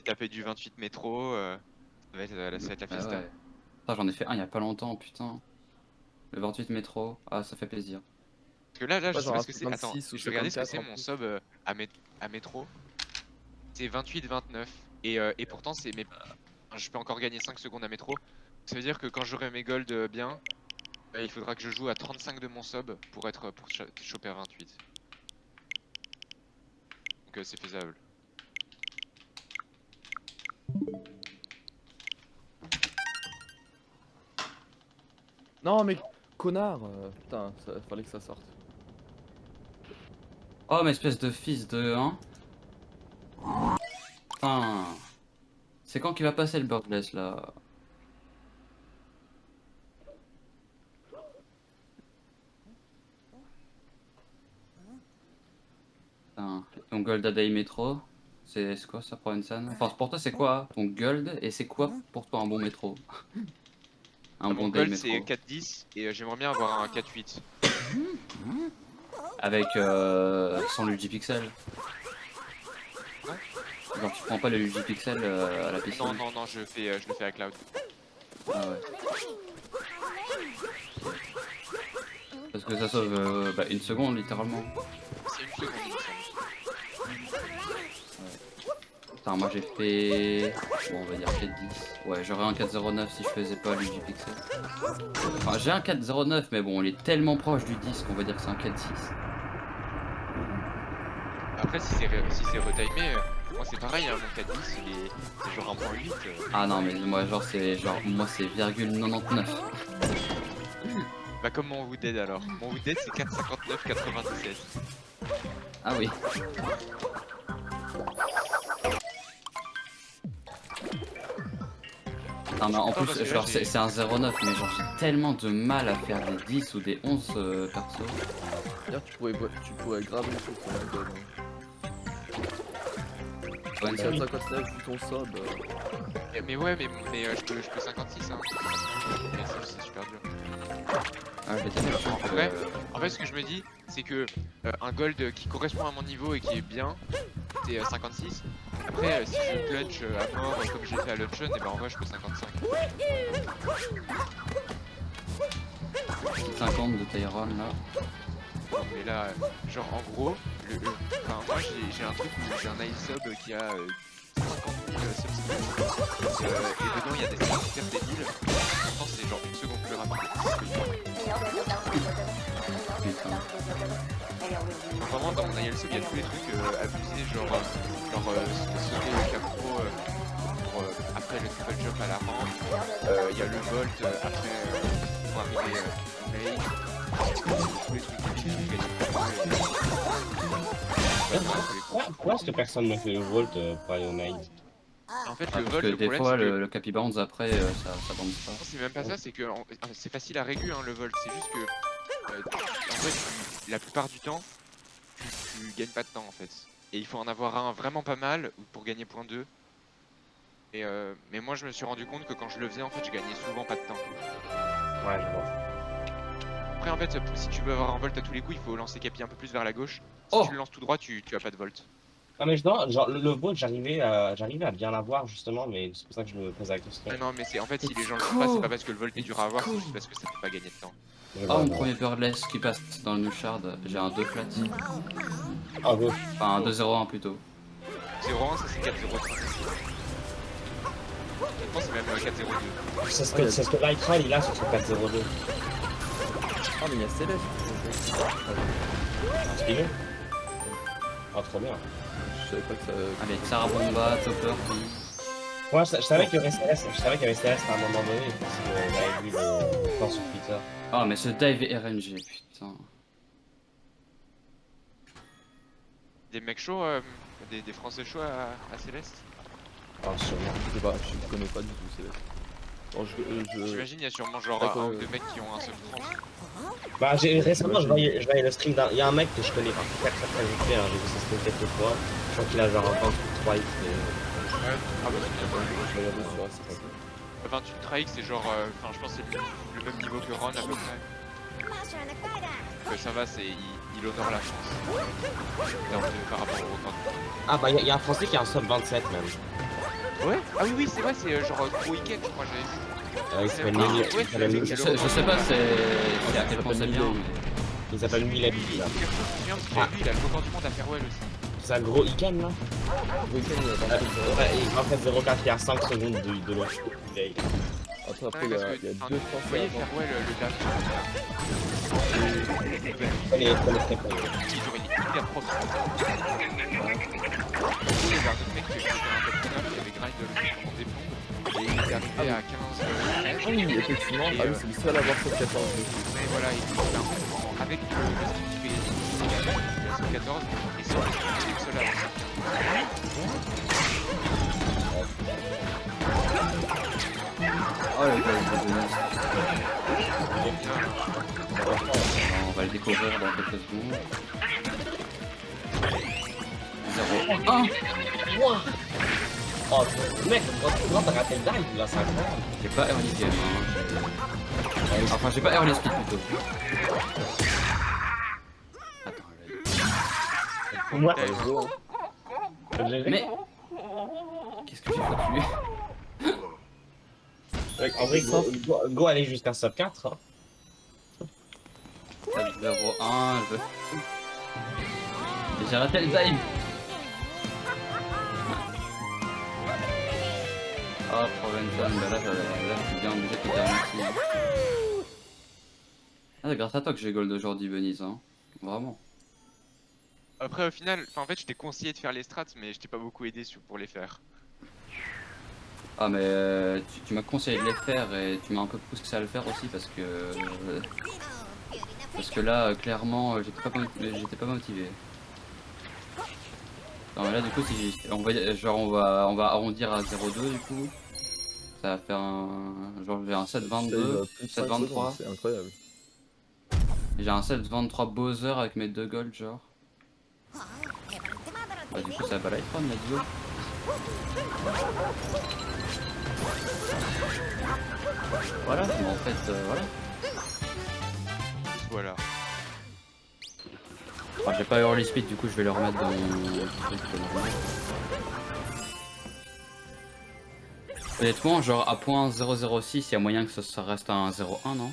taper du 28 métro, ça va être la Ah fiesta. ouais. J'en ai fait un il y a pas longtemps, putain. Le 28 métro, ah ça fait plaisir. Parce que là, je Pas sais genre pas un ce que c'est. Attends, 26 ou je vais regarder ce que c'est 54 en mon plus. sub à métro. C'est 28-29. Et pourtant, je peux encore gagner 5 secondes à métro. Ça veut dire que quand j'aurai mes golds bien, il faudra que je joue à 35 de mon sub pour choper à 28. Donc c'est faisable. Non mais connard, putain, fallait que ça sorte. Oh mais espèce de fils de hein. Putain. C'est quand qu'il va passer le Birdless là? Putain. Ton gold à Day Metro, c'est quoi ça pour une scène? Enfin pour toi c'est quoi ton gold et c'est quoi pour toi un bon métro? Un Mon bon Day gold c'est Metro. 4-10 et j'aimerais bien avoir un 4-8. Avec sans l'UGPixel. Non? Genre tu prends pas le UGPixel à la piscine. Non, je le fais à Cloud. Ah ouais. Parce que ça sauve une seconde littéralement. C'est une seconde, il me semble. Putain, moi j'ai fait. Bon, on va dire 4-10. Ouais, j'aurais un 4-0-9 si je faisais pas l'UGPixel. Enfin, j'ai un 4-0-9, mais bon, il est tellement proche du 10 qu'on va dire que c'est un 4-6. Après, si c'est retimé, moi c'est pareil, hein, mon 4-10 c'est genre 1.8. Ah non, mais moi, genre, c'est virgule 99. Bah, comme mon Wooded alors. Mon Wooded c'est 4,59,97. Ah oui. Non, mais en Attends, parce plus, que là, genre, c'est un 0,9, mais genre, j'ai tellement de mal à faire des 10 ou des 11 perso. D'ailleurs tu pourrais grave une chose sur la gueule. Ouais, Si à 59 vu ton sub. Mais ouais, mais je peux 56, hein. Mais c'est super dur. ah, j'ai tellement En fait, ce que je me dis, c'est que un gold qui correspond à mon niveau et qui est bien, c'est 56. Après, si je clutch à mort comme j'ai fait à Luncheon, et ben en vrai, je peux 55. 50 de Tyrone là. Mais là, genre en gros, enfin, moi j'ai un truc où j'ai un iSub qui a 50 000 subscriptions. Et dedans, il y a des stats super débiles. Pourtant, c'est genre une seconde plus rapide. Putain. Vraiment, dans mon ILSub, il y a tous les trucs abusés, genre sauter le capro après le triple jump à la rampe. Il y a le volt après pour arriver main. Tous les trucs débiles pour gagner le capro. Pourquoi est-ce que personne ne fait le volt pour aller au main? En fait, Ah, le parce volt, que le des problème, fois, c'est que le Capi Bounce après, ça bounce pas. c'est même pas ça, c'est que c'est facile à régu le volt. C'est juste que en fait, la plupart du temps, tu gagnes pas de temps en fait. Et il faut en avoir un vraiment pas mal pour gagner .2. Mais moi, je me suis rendu compte que quand je le faisais, en fait, je gagnais souvent pas de temps. Ouais, je vois. Après, en fait, si tu veux avoir un volt à tous les coups, il faut lancer Capi un peu plus vers la gauche. Si Oh tu le lances tout droit, tu as pas de volt. Ah mais genre le volt j'arrivais à bien l'avoir justement, mais c'est pour ça que je me pose la question. Ah non, mais c'est en fait, si les gens le font pas, c'est pas parce que le volt est dur à avoir, c'est juste parce que ça fait pas gagner de temps. Je Oh, vois, mon je vois. premier Birdless qui passe dans le Nushard, j'ai un 2 flat. Ah gauche. Enfin, un 2-0-1 plutôt. 0-1, ça c'est 4-0-3. Je pense que c'est même 4-0-2. C'est ce que Lightron il a sur son 402. Ah mais il y a Céleste. Inspiré. Ah trop bien. Je savais pas que ça. Avec Sarah Bomba, Topper, Moi je savais qu'il y aurait Céleste, à un moment donné, parce que j'avais vu le plan sur Twitter. Oh, mais ce dive est RNG, putain. Des mecs chauds, des Français chauds à Céleste. Ah sûrement. Je sais pas, je connais pas du tout Céleste. Bon, J'imagine il y a sûrement genre D'accord, un ou deux mecs qui ont un seul France. Bah récemment je voyais le stream d'un. Il y a un mec que je connais pas très vite fait, hein, j'ai vu sa stream quelques fois. Je crois qu'il a genre un 23x Ouais. Ah bah c'est bien. je vais regarder sur Instagram. 28 Trike c'est genre, enfin je pense que c'est le même niveau que Ron à peu près. Que ça va, il honore la France. Par rapport au record. Ah bah il y a un français qui a un sub 27 même. Ouais. Ah oui, oui, c'est vrai, c'est genre gros week-end, je crois, j'avais vu. Il s'appelle Ouais, Mille. ouais, Il s'appelle c'est- Mille. Je sais pas c'est à quel point c'est bien, mais... Il s'appelle Mille là. Quelque chose que je viens parce que j'avais vu, il a le record du monde à Farewell aussi. C'est un gros Iken là. Week-end, il y a pas mal de- Ouais, il va faire 0,4, il y a 5 secondes de l'autre. Attends, après, Ouais, il y parce a, que, il y a enfin, deux vous Français voyez avant. Farewell, le DAF, Elle est très il aurait été hyper propre. Il y avait un autre mec qui était un top 9 qui avait grind le truc pendant des plombs. Et il était arrivé à 15 Ah oui, effectivement. Et, Ah oui, c'est le seul à avoir 14. mais voilà, il était avec le skill qui fait le 14 et sans le skill qui est le seul à avoir ça. Oh le gars, il on va le découvrir dans quelques secondes. 0-1. Oh, mec, quand t'as raté le dive là, c'est incroyable. J'ai pas early game, Enfin, j'ai pas early speed plutôt. Attends, là... Moi, Ça joue, hein. Mais... Qu'est-ce que j'ai foutu? En vrai, go aller jusqu'à sub 4. Hein. 7-0-1, je veux... J'ai raté le dive. Oh, Provenson, bah là, je suis bien obligé de te dire merci. Ah, c'est grâce à toi que j'ai gold aujourd'hui, Venise, hein. Vraiment. Après, au final, en fait, je t'ai conseillé de faire les strats, mais je t'ai pas beaucoup aidé pour les faire. Ah, mais tu m'as conseillé de les faire et tu m'as un peu poussé à le faire aussi parce que là, clairement, j'étais pas motivé. Non, mais là, du coup, si on va arrondir à 0,2 du coup. Ça va faire un. Genre, j'ai un 7,22, Plus de 5 secondes, 7,23. c'est incroyable. J'ai un 7,23 Bowser avec mes 2 golds, genre. Bah, du coup, ça va light run, let's go. Voilà, mais en fait, voilà. Voilà. Enfin, j'ai pas early speed, du coup, je vais le remettre dans mon truc normal. Honnêtement, genre à point 006, il y a moyen que ça reste un 0,1, non?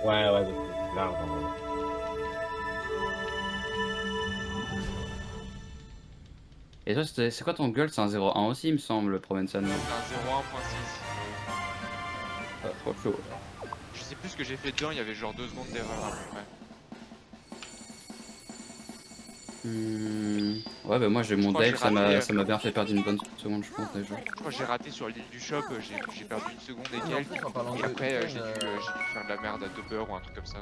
Ouais, large. Et toi, c'est quoi ton gold? C'est un 0,1 aussi, il me semble, Provenson. C'est un 0,1.6. Ah, trop chaud. Je sais plus ce que j'ai fait dedans, il y avait genre 2 secondes d'erreur à peu près. Ouais, bah moi j'ai mon crois que deck, j'ai raté, ça m'a bien fait perdre une bonne seconde, je pense déjà. Je crois que j'ai raté sur l'île du shop, j'ai perdu 1 seconde et Oui, en quelques. plus, en parlant Et de après, Iken, j'ai dû faire de la merde à Dober ou un truc comme ça.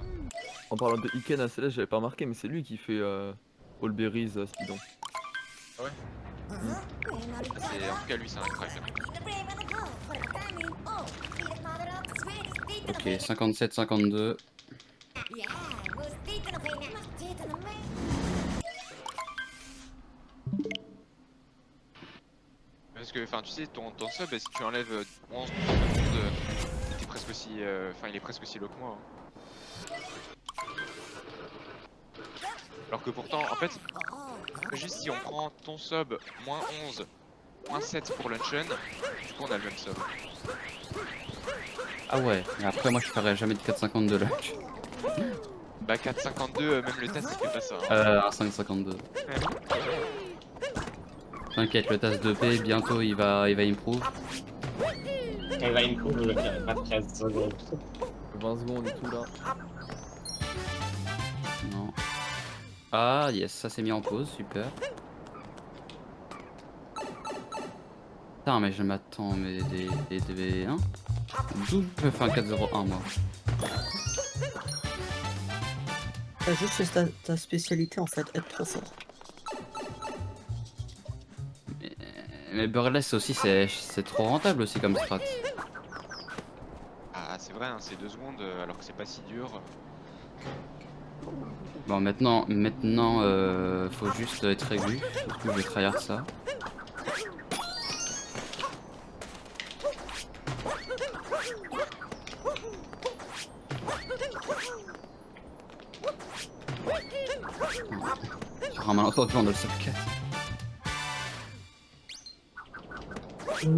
En parlant de Iken à Céleste, j'avais pas remarqué, mais c'est lui qui fait All Berries Speedon. Ah ouais En tout cas, lui, c'est un crack. Ok, 57-52. Parce que, enfin, tu sais, ton sub, si tu enlèves 11 secondes, t'es presque aussi. Enfin, il est presque aussi low que moi. Hein. Alors que pourtant, en fait, juste si on prend ton sub moins 11, moins 7 pour Luncheon, du coup, on a le même sub. Ah ouais, mais après moi je ferai jamais de 4,52 lunch. Bah, 4,52, même le test, il fait pas ça. Hein. Un 5,52. T'inquiète, le tasse 2P, bientôt il va improve. Elle va improve le 13 secondes. 20 secondes et tout là. Non. Ah yes, ça s'est mis en pause, super. Putain mais je m'attends mais des hein. D'où je peux faire un 4-0-1 moi. T'as juste fait ta spécialité en fait, être trop fort. Mais Burlesque aussi c'est trop rentable aussi comme strat. Ah, c'est vrai, hein, c'est 2 secondes, alors que c'est pas si dur. Bon maintenant faut juste être aigu, du coup je vais tryhard ça. Par un malentendu, on a le sub 4. Tu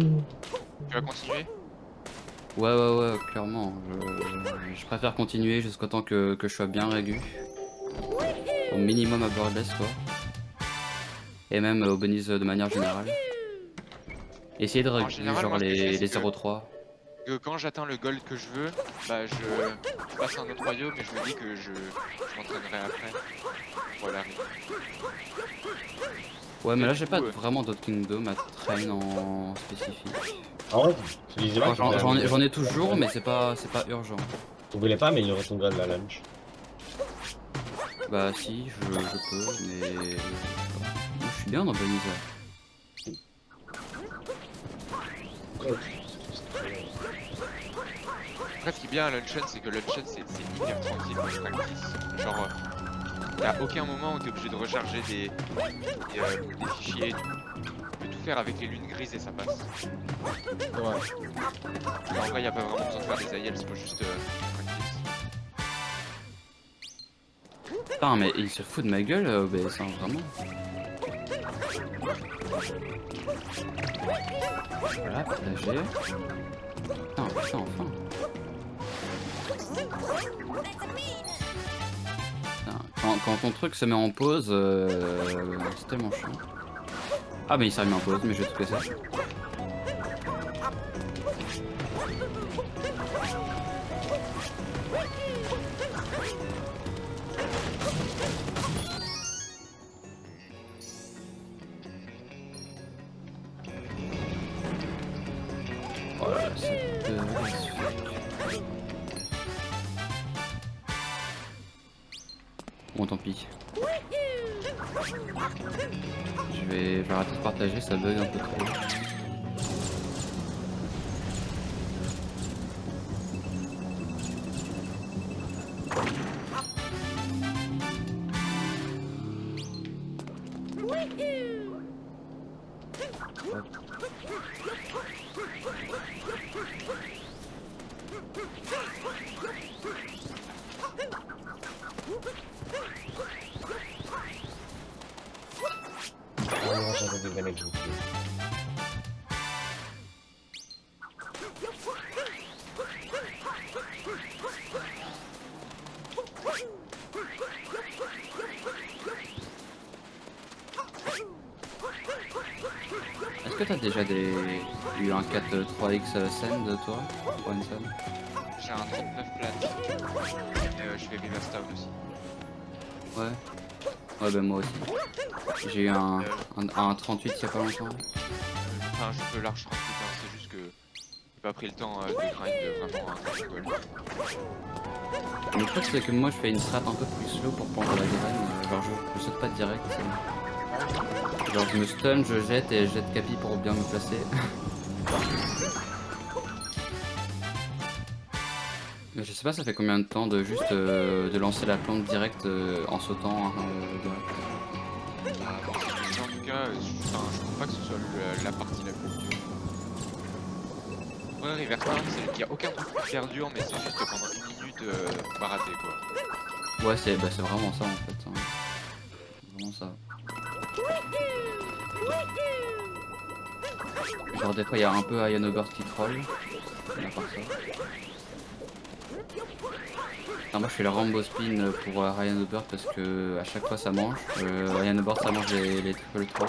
vas continuer? Ouais, clairement. Je préfère continuer jusqu'au temps que je sois bien régu. Au minimum à Borderless, quoi. Et même au bonus de manière générale. Essayer de En régu général, genre moi, ce que je fais, les c'est que 0,3. quand j'atteins le gold que je veux, bah je passe à un autre royaume et je me dis que je m'entraînerai après. Voilà. Ouais, mais Et là du j'ai coup, pas vraiment d'autres kingdoms à train en spécifique. En vrai, tu disais pas Enfin, que j'en ai toujours, mais c'est pas urgent. tu voulais pas améliorer ton gold à lunch. Bah si, je peux, mais moi, je suis bien dans Bonisa. après, ce qui est bien à Luncheon, c'est que Luncheon, c'est hyper tranquille comme practice. Genre, y a aucun moment où t'es obligé de recharger des fichiers. Tu peux tout faire avec les lunes grises et ça passe. Ouais. En vrai, y a pas vraiment besoin de faire des IELTS, faut juste practice. Putain, mais il se fout de ma gueule, OBS1, vraiment. Voilà, partagé. Putain, enfin. Putain, quand ton truc se met en pause, c'est tellement chiant. Ah bah il s'est remis en pause, mais je vais tout casser. Oh là là, cette bon, tant pis. Je vais arrêter de partager, ça bug un peu trop. J'avais des années que je me suis. Est-ce que t'as déjà eu un 4-3X send toi? One send? J'ai un 39 plate. Et je fais Riverstown aussi. Ouais. Ouais, bah moi aussi. J'ai eu un 38 il y a pas longtemps. Enfin, je peux large 38, hein, c'est juste que j'ai pas pris le temps de grind vraiment un gold. Mais le truc c'est que moi je fais une strat un peu plus slow pour prendre la graine. Genre je saute pas direct. Genre je me stun, je jette et je jette capi pour bien me placer. Mais je sais pas ça fait combien de temps de juste de lancer la plante direct en sautant direct. En tout cas, je trouve pas que ce soit la partie la plus dure. Ouais, Riverstown, il y a aucun truc hyper dur, mais c'est juste que pendant une minute, faut pas rater quoi. Ouais c'est vraiment ça en fait. Hein. Vraiment ça. Genre des fois il y a un peu Iron Burst qui troll. Mais à part ça. Non, moi je fais le Rambo Spin pour Ryan O'Bird parce que à chaque fois ça mange. Ryan O'Bird ça mange les triple throw.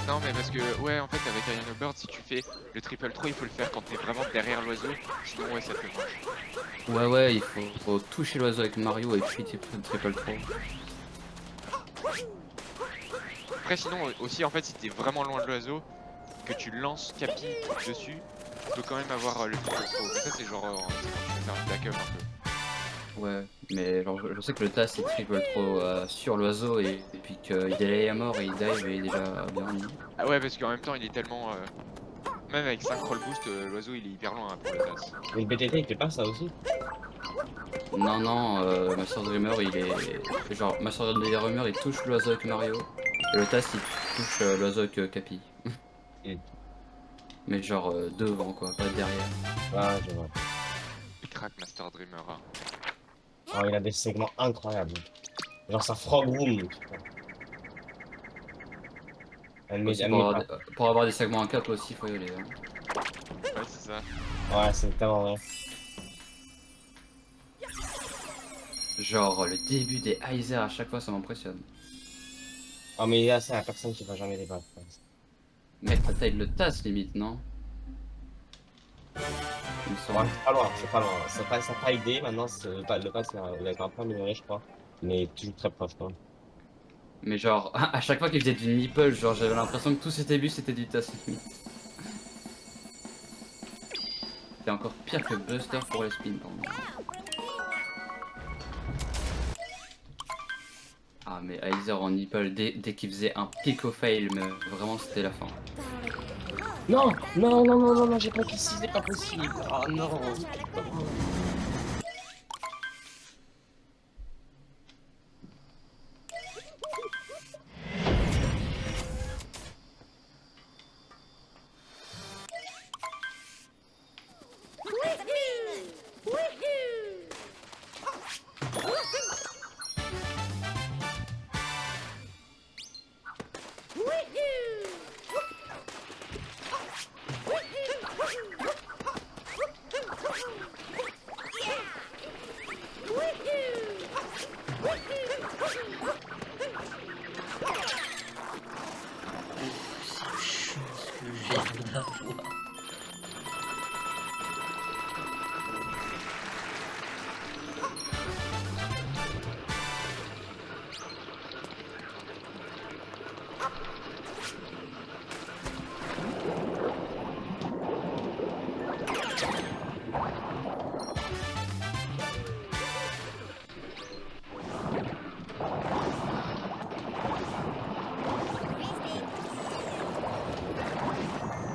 Non, mais parce que, ouais, en fait, avec Iron Bird, si tu fais le triple throw, il faut le faire quand t'es vraiment derrière l'oiseau, sinon, ouais, ça te mange. Ouais, il faut toucher l'oiseau avec Mario et puis triple throw. Après, sinon, aussi, en fait, si t'es vraiment loin de l'oiseau, que tu lances Capi dessus, tu peux quand même avoir le triple throw. Mais ça, c'est genre, c'est quand tu veux faire une backup un peu. Ouais, mais genre je sais que le tas c'est triple throw sur l'oiseau et puis qu'il délai à mort et il dive et il est déjà bien remis. Ah ouais, parce qu'en même temps, il est tellement... Même avec 5 roll boost, l'oiseau, il est hyper loin hein, pour le tasse. Mais le BTT il fait pas ça aussi? Non, Master Dreamer il est... Genre Master Dreamer il touche l'oiseau avec Mario et le tas il touche l'oiseau avec Capi. Mais genre devant quoi, pas derrière. Ah, je vois. Il craque Master Dreamer. Hein. Oh, il a des segments incroyables. Genre sa frog room. Putain. Aussi Elle met pas. pour avoir des segments en 4 aussi, faut y aller. Hein. Ouais, c'est ça. Ouais, c'est tellement vrai. Genre, le début des Heiser à chaque fois, ça m'impressionne. Oh, mais là, c'est la personne qui va jamais les battre. Mec, ta taille le tasse limite, non? Il me Ouais, semble. c'est pas loin, c'est pas loin. Ça a pas aidé, maintenant, le pass, il a été un peu amélioré, je crois. Mais toujours très proche, quoi. Mais genre, à chaque fois qu'il faisait du nipple, genre, j'avais l'impression que tous ses débuts c'était du tasse limite. C'est encore pire que Buster pour les spins, pardon. Ah, mais Heiser en nipple, dès qu'il faisait un pico fail, mais vraiment c'était la fin. Non, non, non, non, non, non, j'ai pas qu'ici, c'est pas possible. Oh non.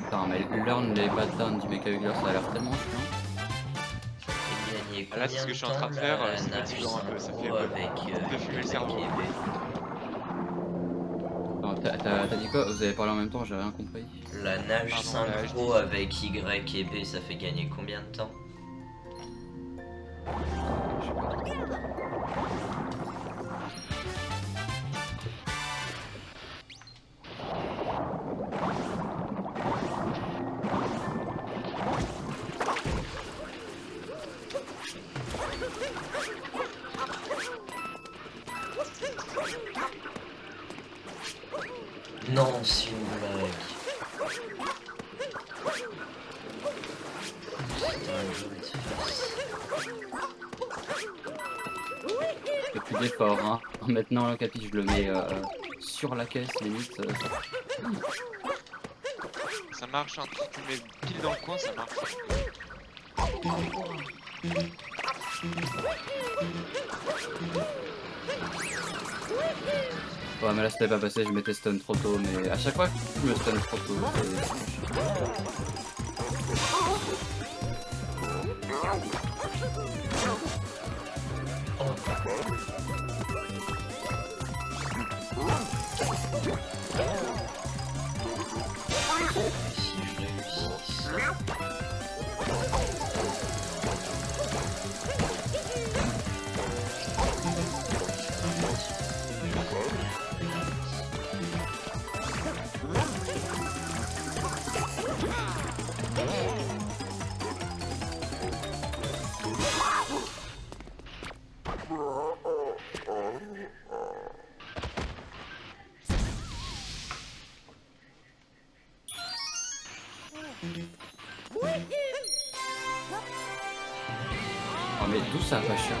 Putain, mais learn les patterns du Mecha Wiggler, ça a l'air tellement chiant. Ah, là, c'est ce que je suis en train de faire, c'est fatigant un peu, ça fait fumer le cerveau. Non, t'as dit quoi? Vous avez parlé en même temps, j'ai rien compris. La nage Pardon, synchro avec Y et B, ça fait gagner combien de temps? Je sais pas. Non, c'est une blague. Putain, je vais te faire. Je fais plus d'efforts, hein. Maintenant, le capi, je le mets sur la caisse, limite. Ça marche, hein, si tu le mets pile dans le coin, ça marche. Ouais, mais là, c'était pas passé, je m'étais stun trop tôt, mais à chaque fois que je me stun trop tôt, c'est... Si je réussis. Oh, mais d'où ça va chier?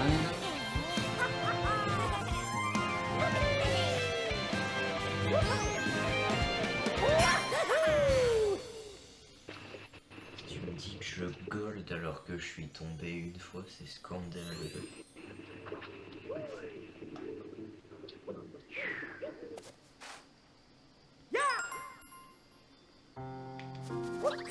Tu me dis que je gold alors que je suis tombé une fois, c'est scandaleux. Ok.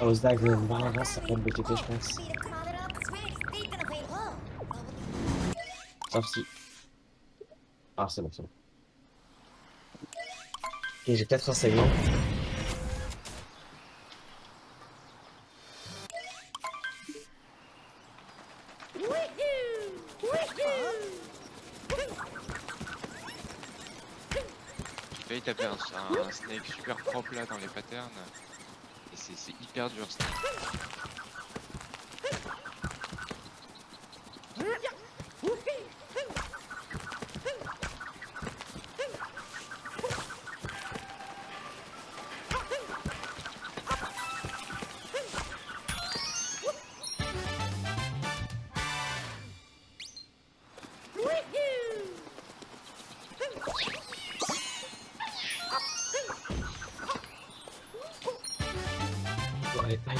Osdag, avant, ça peut BTT, je pense. Sauf si. Ah, c'est bon, c'est bon. Ok, j'ai 4 enseignements. J'ai failli taper un snake super propre là dans les patterns. Et c'est hyper dur snake. Ouais, pas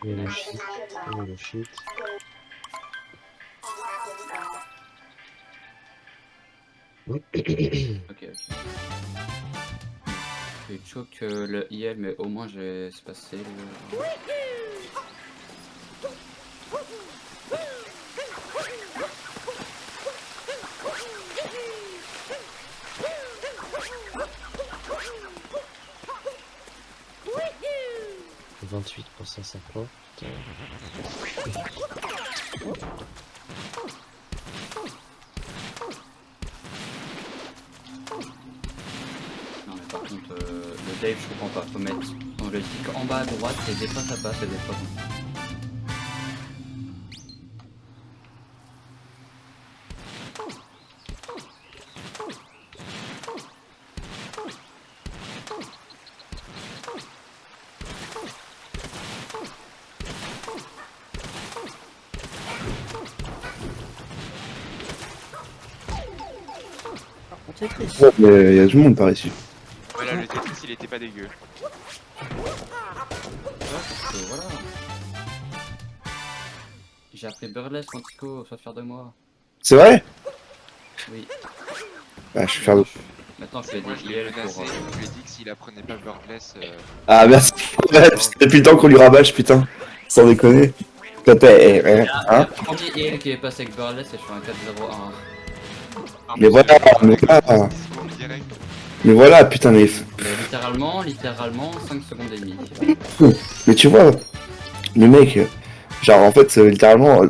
il y a le shit, il y a le shit. Ok, ok. J'ai choke le IL, mais au moins j'ai passé le... 28 pour ça, ça porte. Non mais par contre, le Dave je comprends pas, faut mettre dans le stick en bas à droite et des fois ça passe et des fois non. Tetris. Ouais, mais il y a tout le monde par ici. Voilà, le Tetris il était pas dégueu. Voilà. J'ai appris Burlesque Antico, sois fier de moi. C'est vrai? Oui. Ah, je suis fier de... Maintenant je fais Moi des je l'ai IL menacé, pour... je lui ai dit que s'il apprenait pas Birdless, Ah, merci. Ouais, parce que depuis le temps qu'on lui rabâche, putain. Sans déconner. Toi, t'es... Hein? Le premier IL qui est passé avec Burlesque et je suis un 4-0-1. Mais voilà, mais voilà. Mais voilà, putain, mais... Littéralement 5 secondes et demie. Mais tu vois, le mec, genre, en fait, littéralement,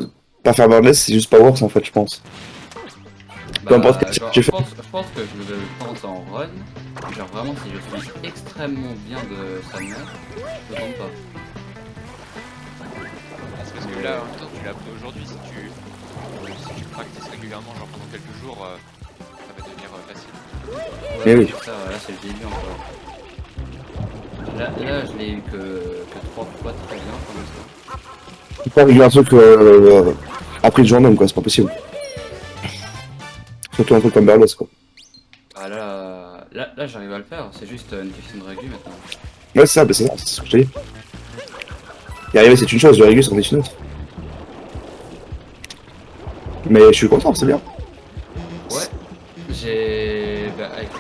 pas faire Birdless, c'est juste pas worse, en fait, je pense. Peu importe quel genre, tu fais. je pense que je le pense en run. Genre vraiment si je suis extrêmement bien de Summer, je tente pas. C'est parce que là, en même temps, tu l'as appris aujourd'hui. Si tu practices régulièrement, genre pendant quelques jours, ça va devenir facile. Ouais, Mais oui. c'est ça, là c'est le début encore. Là je l'ai eu que 3 fois très bien comme ça. Tu peux pas régler un truc après le journal, quoi, c'est pas possible. Surtout un truc comme Birdless, quoi. Ah là j'arrive à le faire, c'est juste une question de réglu maintenant. Ouais, c'est ça, bah, c'est ça, c'est ce que je te dis. Y arriver, c'est une chose, le régler, c'en est une autre. Mais je suis content, c'est bien. Ouais, j'ai... Bah, avec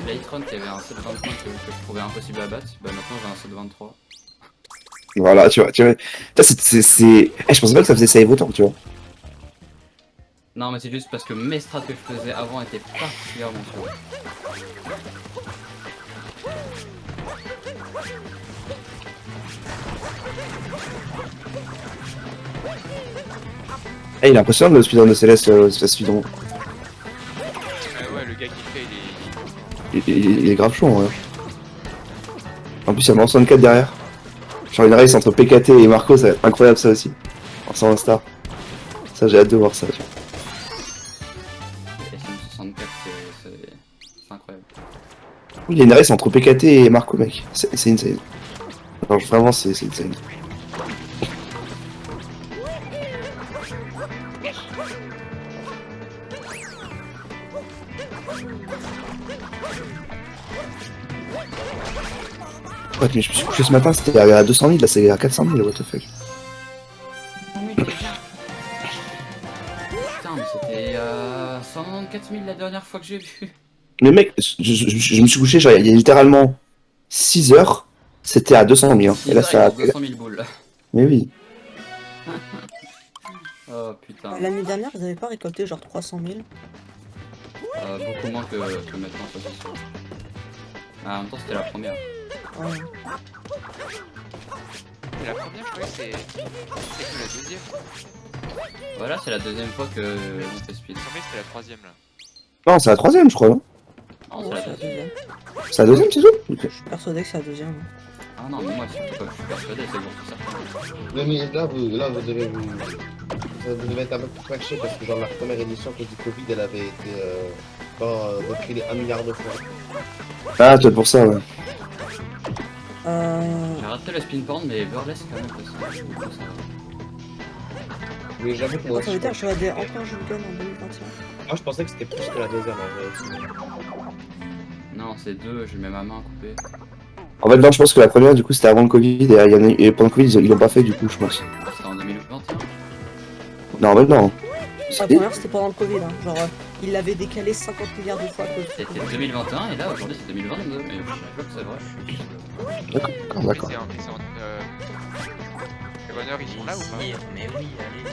Lightron qui avait un 7-25 que je trouvais impossible à battre, bah maintenant j'ai un 7-23. Voilà, tu vois. Putain, je pensais pas que ça faisait save autant, tu vois. Non mais c'est juste parce que mes strats que je faisais avant étaient particulièrement chauds. Eh, il est impressionnant le speedrun de Céleste, ce speedrun. Ouais, le gars qui fait, Il est grave chaud, ouais. En plus, il y a Mans 64 derrière. Genre une race entre PKT et Marco, ça va être incroyable ça aussi. En 100 star. Ça, j'ai hâte de voir ça. Tu vois. Et SM64 c'est incroyable. Il y a une race entre PKT et Marco, mec. C'est insane. Alors, vraiment, c'est insane. Ouais, mais je me suis couché ce matin, c'était à 200 000, là c'est à 400 000, what the fuck. Putain mais c'était à 194 000 la dernière fois que j'ai vu. Mais mec, je me suis couché, genre, il y a littéralement 6 heures, c'était à 200 000. Hein. Et là, ça. 200 000 boules. Mais oui. Oh putain. L'année dernière, vous avez pas récolté genre 300 000? Beaucoup moins que maintenant, ça c'est sûr. Ah, en même temps, c'était la première. Ouais. C'est la première, je crois que c'est que la deuxième. Voilà, c'est la deuxième fois que on fait speed. Il me semblait que c'était la troisième là. Non, c'est la troisième, je crois. Non Non, Ouais, c'est la c'est la deuxième. deuxième. C'est la deuxième, c'est tout Ok. Je suis persuadé que c'est la deuxième. Hein. Ah non, mais moi, surtout pas que je suis persuadé, c'est pour tout ça. Non, mais là, vous devez être un peu plus fâché parce que genre la première édition que du Covid, elle avait été recréée 1 milliard de fois. Ah, peut-être pour ça, ouais. J'ai raté le spin porn, mais burlesque quand même, parce que beaucoup ça. Mais j'avoue que moi Ça aussi, veut dire que je regardais encore Jules Gun en 2021. moi je pensais que c'était plus que la deuxième en vrai. Non, c'est deux, je mets ma main coupée. En fait, non, je pense que la première, du coup, c'était avant le Covid, et pendant le Covid, ils l'ont pas fait, du coup, je pense. Ah, c'était en 2021. Non, en fait, non. La première, c'était pendant le Covid. Hein. Genre, il l'avait décalé 50 milliards de fois. C'était 2021 et là aujourd'hui c'est 2022, mais je sais pas que c'est vrai. D'accord, d'accord. Les runners ils sont là ou pas? Mais oui, allez.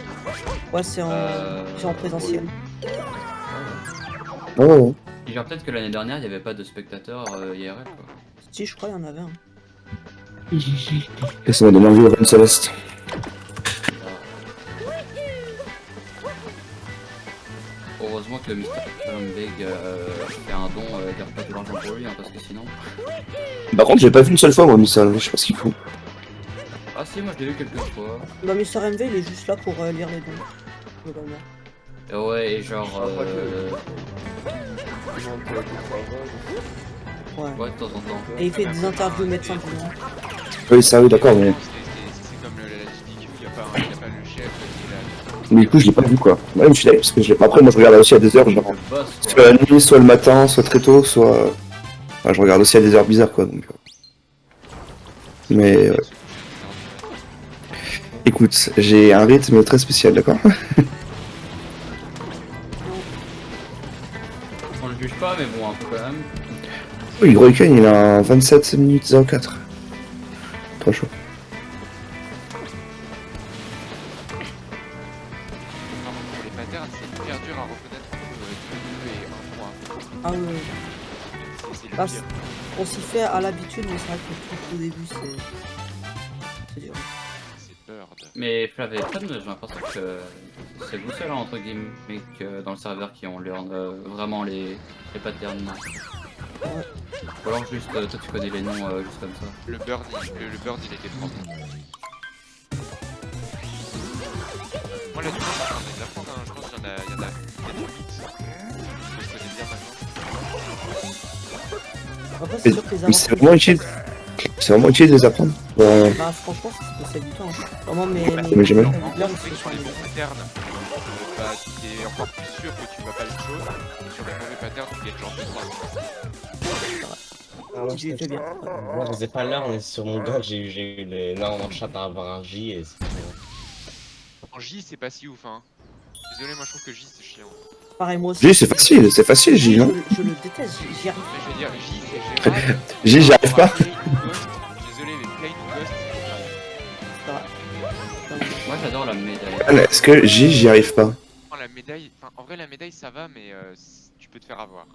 Ouais, c'est en présentiel. Ouais, ouais. Et genre peut-être que l'année dernière il n'y avait pas de spectateurs IRL quoi. Si, je crois qu'il y en avait un. Et ça m'a donné envie de Reine Céleste. Heureusement que Mr. Big fait un don, il garde pas tout l'argent pour lui, hein, parce que sinon... Par contre, j'ai pas vu une seule fois, moi, Missal, je sais pas ce qu'il fout. Ah si, moi je l'ai vu quelques fois. Bah, Mr. MV, il est juste là pour lire les dons. Globalement. Et ouais, et genre... Ouais. Ouais, de temps en temps. Et il fait des interviews médecins du monde. Oui, ça, oui, d'accord, mais. C'est comme la GDQ, il y a pas le chef qui est là. Mais du coup, je l'ai pas vu, quoi. Ouais, je suis d'accord, parce que je l'ai pas. Après, moi, je regarde aussi à des heures, genre. Le boss, Soit quoi. la nuit, soit le matin, soit très tôt, soit. Enfin, je regarde aussi à des heures bizarres, quoi, donc. Mais. Écoute, j'ai un rythme très spécial, d'accord? On le juge pas, mais bon, un peu quand même. Oui, Groiken, il a un 27 minutes 04. Trop chaud. Par contre, pour les patterns, c'est hyper dur à reconnaître entre 2 et 1 point. Ah ouais. C'est le Bah, pire. on s'y fait à l'habitude, mais c'est vrai que tout au début, c'est dur. C'est bird. Mais Flav et Fred, j'ai l'impression que c'est vous seuls, entre guillemets, dans le serveur qui ont vraiment les patterns. Ouais. Ou alors juste, toi tu connais les noms juste comme ça. Le bird, il était propre. Moi là, du coup, je suis en train de les apprendre, hein. Je pense qu'il y en a peut-être 8 que je connais bien maintenant. Après, c'est sûr que les Mais c'est vraiment utile. C'est vraiment utile de les apprendre. Ouais. Bah, franchement, c'est spécial du temps. Hein. Vraiment, mais mais j'aime bien. En gros, c'est que sur les bons patterns, bah, t'es encore plus sûr que tu vas pas le show. Et sur les mauvais patterns, tu gagnes genre 2-3. Ah, moi, tu fais bien. moi, je les ai pas là, mais sur mon gars, j'ai eu les. Là, on chat à avoir un J et c'est. En J, c'est pas si ouf, hein. Désolé, moi je trouve que J c'est chiant. Pareil, moi aussi. J, c'est facile, J, Je, hein. je le déteste, j'y arrive. Mais je veux dire, J c'est gérable. J, j'y arrive pas. Plane ou Ghost, désolé, mais Plane ou Ghost, c'est grave. C'est vrai. Moi j'adore la médaille. Est-ce que J, j'y arrive pas? La médaille, enfin, en vrai, la médaille ça va, mais tu peux te faire avoir.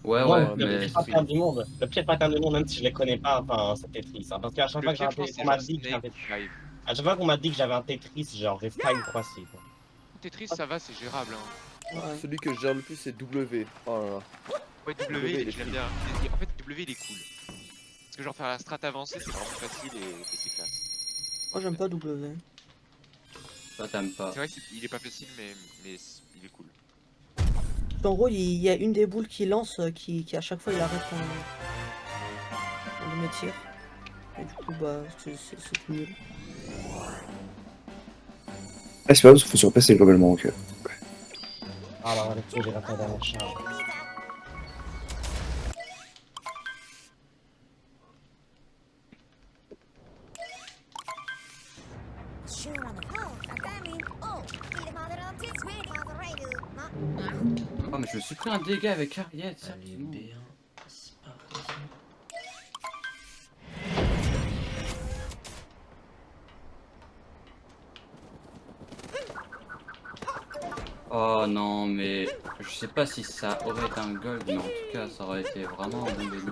Ouais, Moi, ouais, le mais... pire pattern du monde, le pire pattern du monde, même si je les connais pas, enfin, c'est Tetris. Hein, parce qu'à chaque fois Le que pire, je pense, on c'est m'a genre dit que Snake j'avais. Drive. À chaque fois qu'on m'a dit que j'avais un Tetris, genre, j'ai failli me croiser. Quoi. Tetris, ça va, c'est gérable. Hein. Ouais. Celui que je gère le plus, c'est W. Oh là là. Ouais, W, il est je l'aime bien. En fait, W il est cool. Parce que genre faire la strat avancée, c'est vraiment facile et c'est classe. Moi, j'aime pas W. Toi t'aimes pas. C'est vrai qu'il est pas facile, mais il est cool. En gros, il y a une des boules qui lance, qui à chaque fois, il arrête de me tirer. Et du coup, bah, c'est nul. Ah, c'est pas grave, faut surpasser globalement, ok. Ah là, là-dessus, j'ai raté la dernière charge. Shoot on the pole, a diamond. Oh, be the mother of this way, Father Ragu. mais je me suis pris un dégât avec Harriet. Allez, B1, c'est pas possible. Oh non, mais je sais pas si ça aurait été un gold, mais en tout cas, ça aurait été vraiment un bon béni.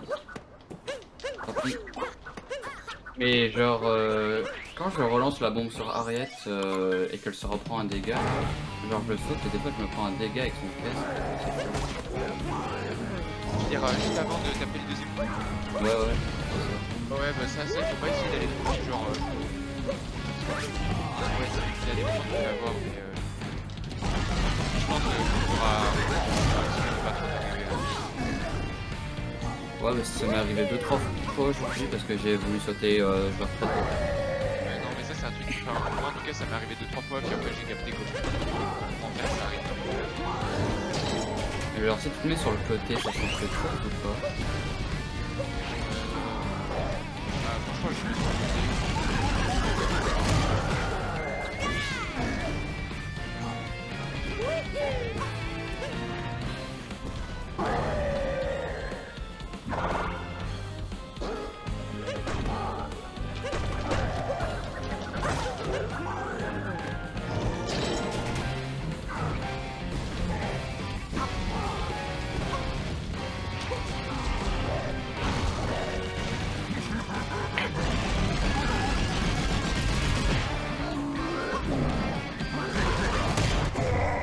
Tant pis. Mais genre, quand je relance la bombe sur Harriet et qu'elle se reprend un dégât, genre je le saute et des fois je me prends un dégât avec son casque. Je veux dire, juste avant de taper le deuxième coup. Ouais, ouais. Ouais, bah ça, il faut pas essayer d'aller trop vite, genre. Ouais, c'est vrai qu'il y a des moments qu'on peut avoir, mais. Je pense que tu pourras. Pas trop t'arriver. Ouais, mais ça m'est arrivé 2-3 fois aujourd'hui parce que j'ai voulu sauter, je dois retraiter. Non, mais ça, c'est un truc. Enfin, moi, en tout cas, ça m'est arrivé 2-3 fois, puis après, j'ai capté que en fait, ça arrive. Mais alors, si tu te mets sur le côté, ça change quelque chose ou pas? Franchement, je me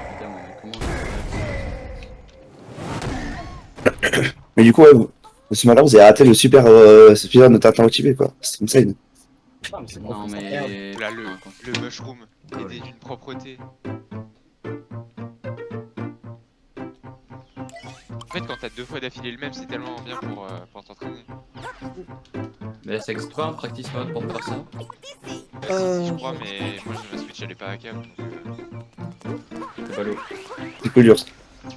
Putain, mais comment Mais du coup, ouais, ce matin, vous avez raté le super épisode de Tintin motivé, quoi. C'est insane. Ah, mais c'est Non, bon, ça perd. mais. Là, le mushroom est d'une propreté. En fait, quand t'as 2 fois d'affilée le même, c'est tellement bien pour t'entraîner. Mais c'est extra un practice mode pour faire ça. Si, je crois, mais moi, ma Switch, elle est pas à câble. Donc, C'est pas l'eau. C'est plus dur.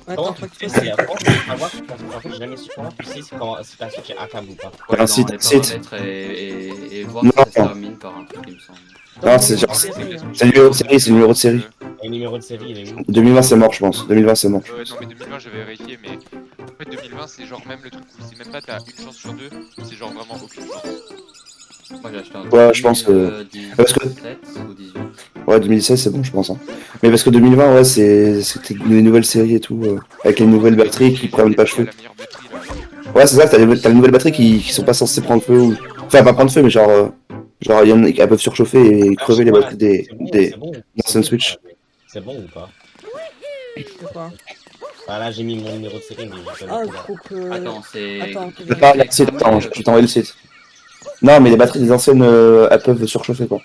Comment Attends, tu sais, c'est avoir, en fait, j'ai jamais su comment tu sais si ta Switch est à câble ou pas. Ouais, Un dans site- les site. paramètres et voir Non. si ça se termine par un truc, il me semble. Non, c'est genre. c'est C'est le numéro de série, c'est le numéro de série. Et le numéro de série, il est où? 2020, c'est mort, je pense. 2020, c'est mort. Ouais, non, mais 2020, j'avais vérifié, mais en fait, 2020, c'est genre même le truc où c'est même pas t'as une chance sur 2, c'est genre vraiment aucune chance. Moi j'ai acheté un Ouais, je pense que- 17 parce que- ou 18. Ouais, 2016, c'est bon, je pense. Hein. Mais parce que 2020, ouais, c'était les nouvelles séries et tout, avec les nouvelles batteries qui prennent pas feu. La meilleure batterie, là. Ouais, c'est ça, t'as les nouvelles batteries qui sont pas censées prendre feu. Ou... Enfin, pas prendre feu, mais genre, il y en a qui peuvent surchauffer et crever les batteries des anciennes Switch. C'est bon ou pas? C'est quoi? Ah là, j'ai mis mon numéro de série, mais je Ah, connais il pas. faut que. Attends, c'est. Attends, Je vais pas regarder le site, attends, je vais t'envoyer le site. Non, mais les batteries des anciennes, elles peuvent surchauffer, quoi.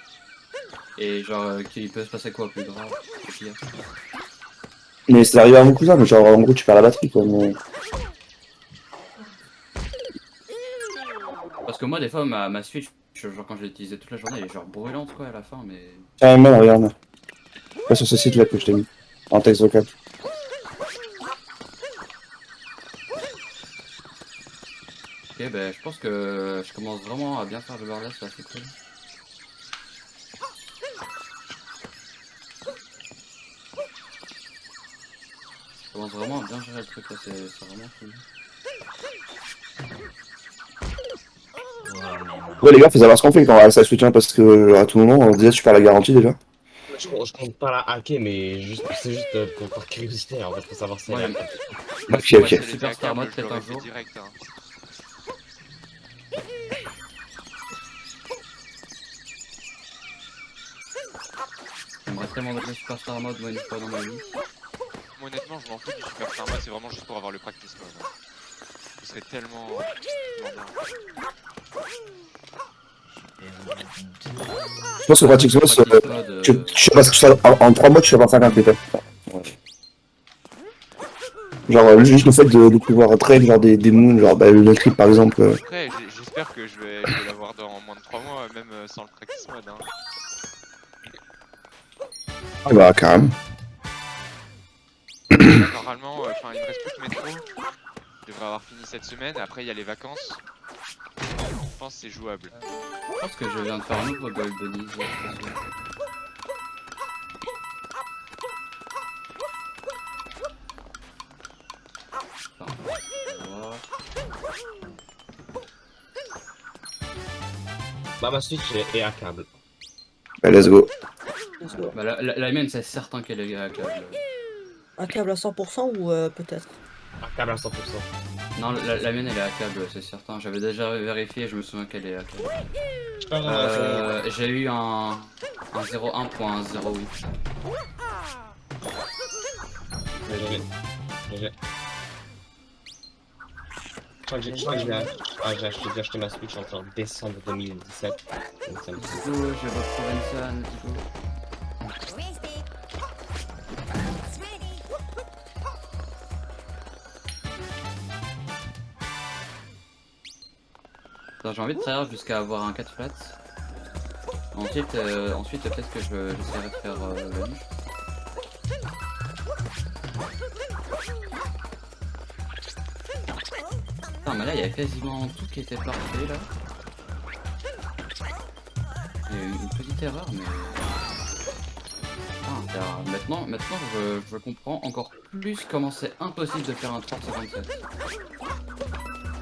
Et genre, il peut se passer quoi plus grave au pire. Mais c'est arrivé à mon cousin, mais genre, en gros, tu perds la batterie, quoi. Mais... Parce que moi, des fois, ma Switch, genre quand je l'utilisais toute la journée, elle est genre brûlante quoi à la fin, mais. Ah, même, regarde. Pas sur ce site-là que je t'ai mis. En texte vocal. Ok, ben je pense que je commence vraiment à bien faire le barless, là, c'est cool. Je commence vraiment à bien gérer le truc là, c'est vraiment cool. Ouais, les gars, faut savoir ce qu'on fait quand on reste à Switch, hein, parce que à tout moment, on disait, tu perds la garantie déjà. Je compte pas la hacker, mais c'est juste par curiosité, en fait, pour savoir si elle est Ouais. hackée. Ok, Ouais, ok. c'est Super Star Mode je peut-être l'aurais un fait jour. direct, hein. J'aimerais tellement mettre le Super Star Mode moi une fois dans ma vie. Moi, honnêtement, je m'en fous du Super Star Mode, c'est vraiment juste pour avoir le practice mode. Hein. Ce serait tellement bien. Je pense que Practice Mode, Practice mode, je sais pas, en 3 mois, tu fais pas 50 peut-être. Genre, juste le fait de pouvoir traîner genre des moons, genre le trip par exemple. Après, j'espère que je vais l'avoir dans moins de 3 mois, même sans le practice mode. Hein. Ah bah, carrément. Normalement, enfin, il me reste plus que métro. Je devrais avoir fini cette semaine. Après, il y a les vacances. Je pense que c'est jouable. Je pense que je viens de faire un nouveau Gold Bunny. Bah, ma Switch est à câble. Bah, let's go. Let's go. Bah, la mienne, c'est certain qu'elle est à câble. Un câble à 100% ou peut-être? À câble à 100%. Non, la mienne, elle est à câble, c'est certain. J'avais déjà vérifié, je me souviens qu'elle est à câble. J'ai eu un 01.08. GG. Je crois que j'ai acheté ma Switch en décembre 2017. Donc ça me fait... Let's go, j'ai votre Provençal, let's go. Attends, j'ai envie de tryhard jusqu'à avoir un 4 flat. Ensuite peut-être que j'essaierai de faire la niche. Putain, mais là il y a quasiment tout qui était parfait là. Il y a eu une petite erreur, mais. Maintenant je comprends encore plus comment c'est impossible de faire un 357.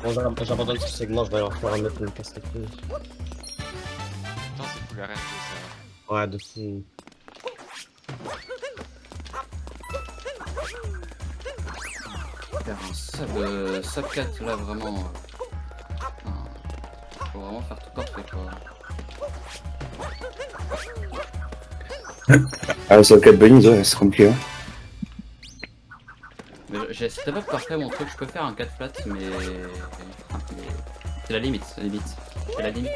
Bon, j'abandonne ce segment, je vais leur faire un autre une casse les couilles. Putain, c'est fou la RNG ça. Ouais, de fou. Faire un sub 4 là vraiment. Faut vraiment faire tout parfait quoi. Ah, sur le 4 bunnies, ouais, c'est compliqué. Hein. C'était pas parfait mon truc, je peux faire un 4 flat mais c'est la limite, c'est la limite.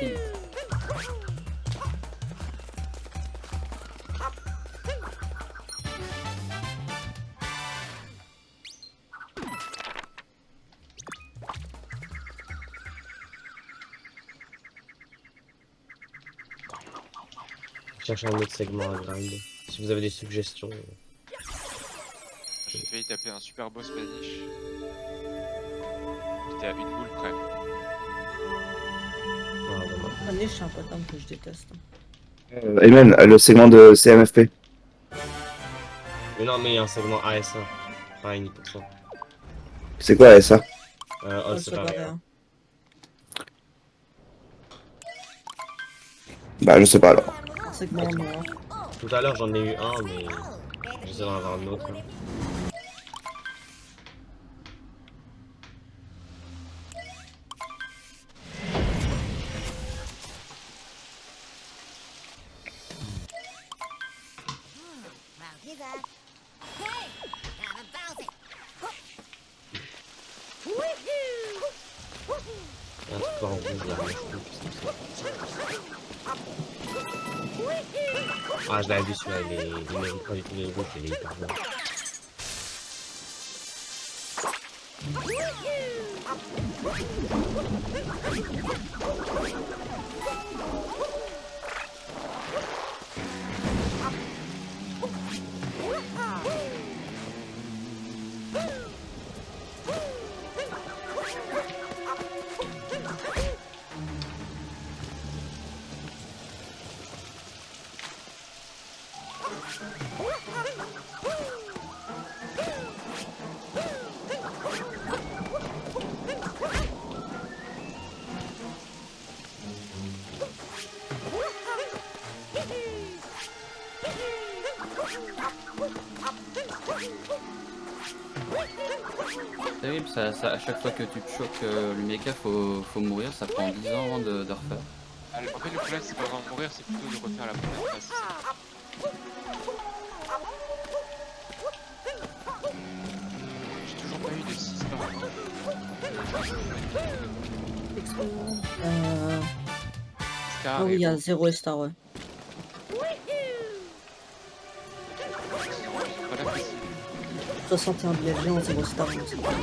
Chercher un autre segment à grind. Si vous avez des suggestions. J'ai failli taper un super boss Spanish. J'étais à une boule près. Ah, dommage. La niche, c'est un pattern que je déteste. Amen, le segment de CMFP. Mais non, mais il y a un segment ASA. Pas une pour ça. C'est quoi ça? Oh, c'est pas vrai. Bah, je sais pas alors. Un segment noir. Tout à l'heure, j'en ai eu un, mais j'essaie d'en avoir un autre. Hein. Il y a un truc en rouge là, mais je trouve. Ah, je l'avais vu celui-là, il mérite pas du tout les rouges, il est hyper bien. Terrible, ça, à chaque fois que tu te choques le mecha, faut mourir, ça prend 10 ans avant de refaire. En fait, le problème, c'est pas vraiment mourir, c'est plutôt de refaire la première phase. J'ai toujours pas eu de 6 par contre. Star Ah oui, et il y a Beau. 0 et star, ouais. Voilà, facile. 61 billets géants, 0 star. Donc c'est pas mal.